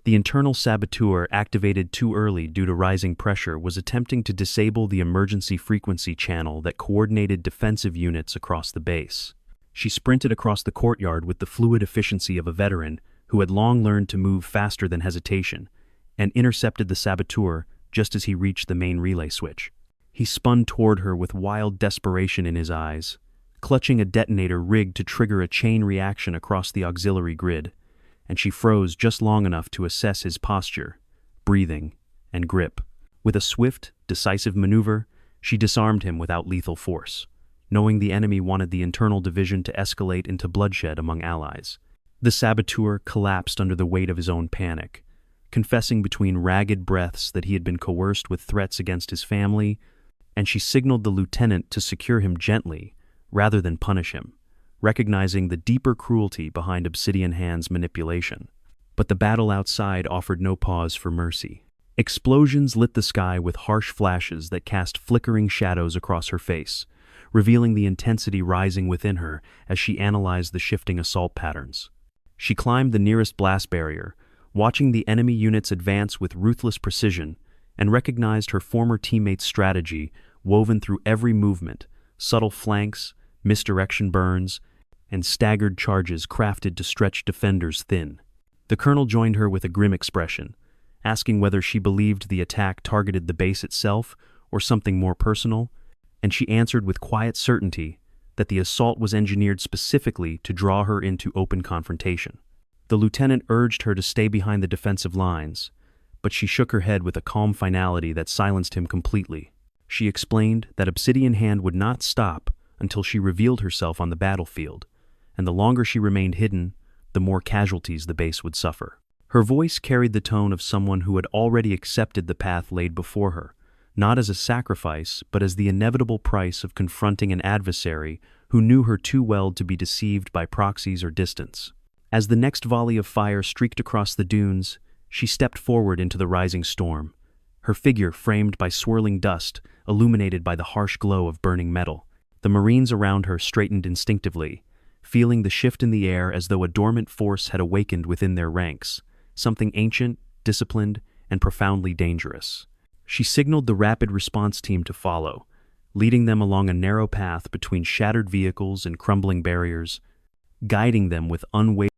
The internal saboteur, activated too early due to rising pressure, was attempting to disable the emergency frequency channel that coordinated defensive units across the base. She sprinted across the courtyard with the fluid efficiency of a veteran who had long learned to move faster than hesitation, and intercepted the saboteur just as he reached the main relay switch. He spun toward her with wild desperation in his eyes, clutching a detonator rigged to trigger a chain reaction across the auxiliary grid, and she froze just long enough to assess his posture, breathing, and grip. With a swift, decisive maneuver, she disarmed him without lethal force, knowing the enemy wanted the internal division to escalate into bloodshed among allies. The saboteur collapsed under the weight of his own panic, confessing between ragged breaths that he had been coerced with threats against his family, and she signaled the lieutenant to secure him gently rather than punish him, recognizing the deeper cruelty behind Obsidian Hand's manipulation. But the battle outside offered no pause for mercy. Explosions lit the sky with harsh flashes that cast flickering shadows across her face, revealing the intensity rising within her as she analyzed the shifting assault patterns. She climbed the nearest blast barrier, watching the enemy units advance with ruthless precision, and recognized her former teammates' strategy woven through every movement: subtle flanks, misdirection burns, and staggered charges crafted to stretch defenders thin. The colonel joined her with a grim expression, asking whether she believed the attack targeted the base itself or something more personal, and she answered with quiet certainty that the assault was engineered specifically to draw her into open confrontation. The lieutenant urged her to stay behind the defensive lines, but she shook her head with a calm finality that silenced him completely. She explained that Obsidian Hand would not stop until she revealed herself on the battlefield, and the longer she remained hidden, the more casualties the base would suffer. Her voice carried the tone of someone who had already accepted the path laid before her, not as a sacrifice, but as the inevitable price of confronting an adversary who knew her too well to be deceived by proxies or distance. As the next volley of fire streaked across the dunes, she stepped forward into the rising storm, her figure framed by swirling dust, illuminated by the harsh glow of burning metal. The Marines around her straightened instinctively, feeling the shift in the air as though a dormant force had awakened within their ranks, something ancient, disciplined, and profoundly dangerous. She signaled the rapid response team to follow, leading them along a narrow path between shattered vehicles and crumbling barriers, guiding them with unwavering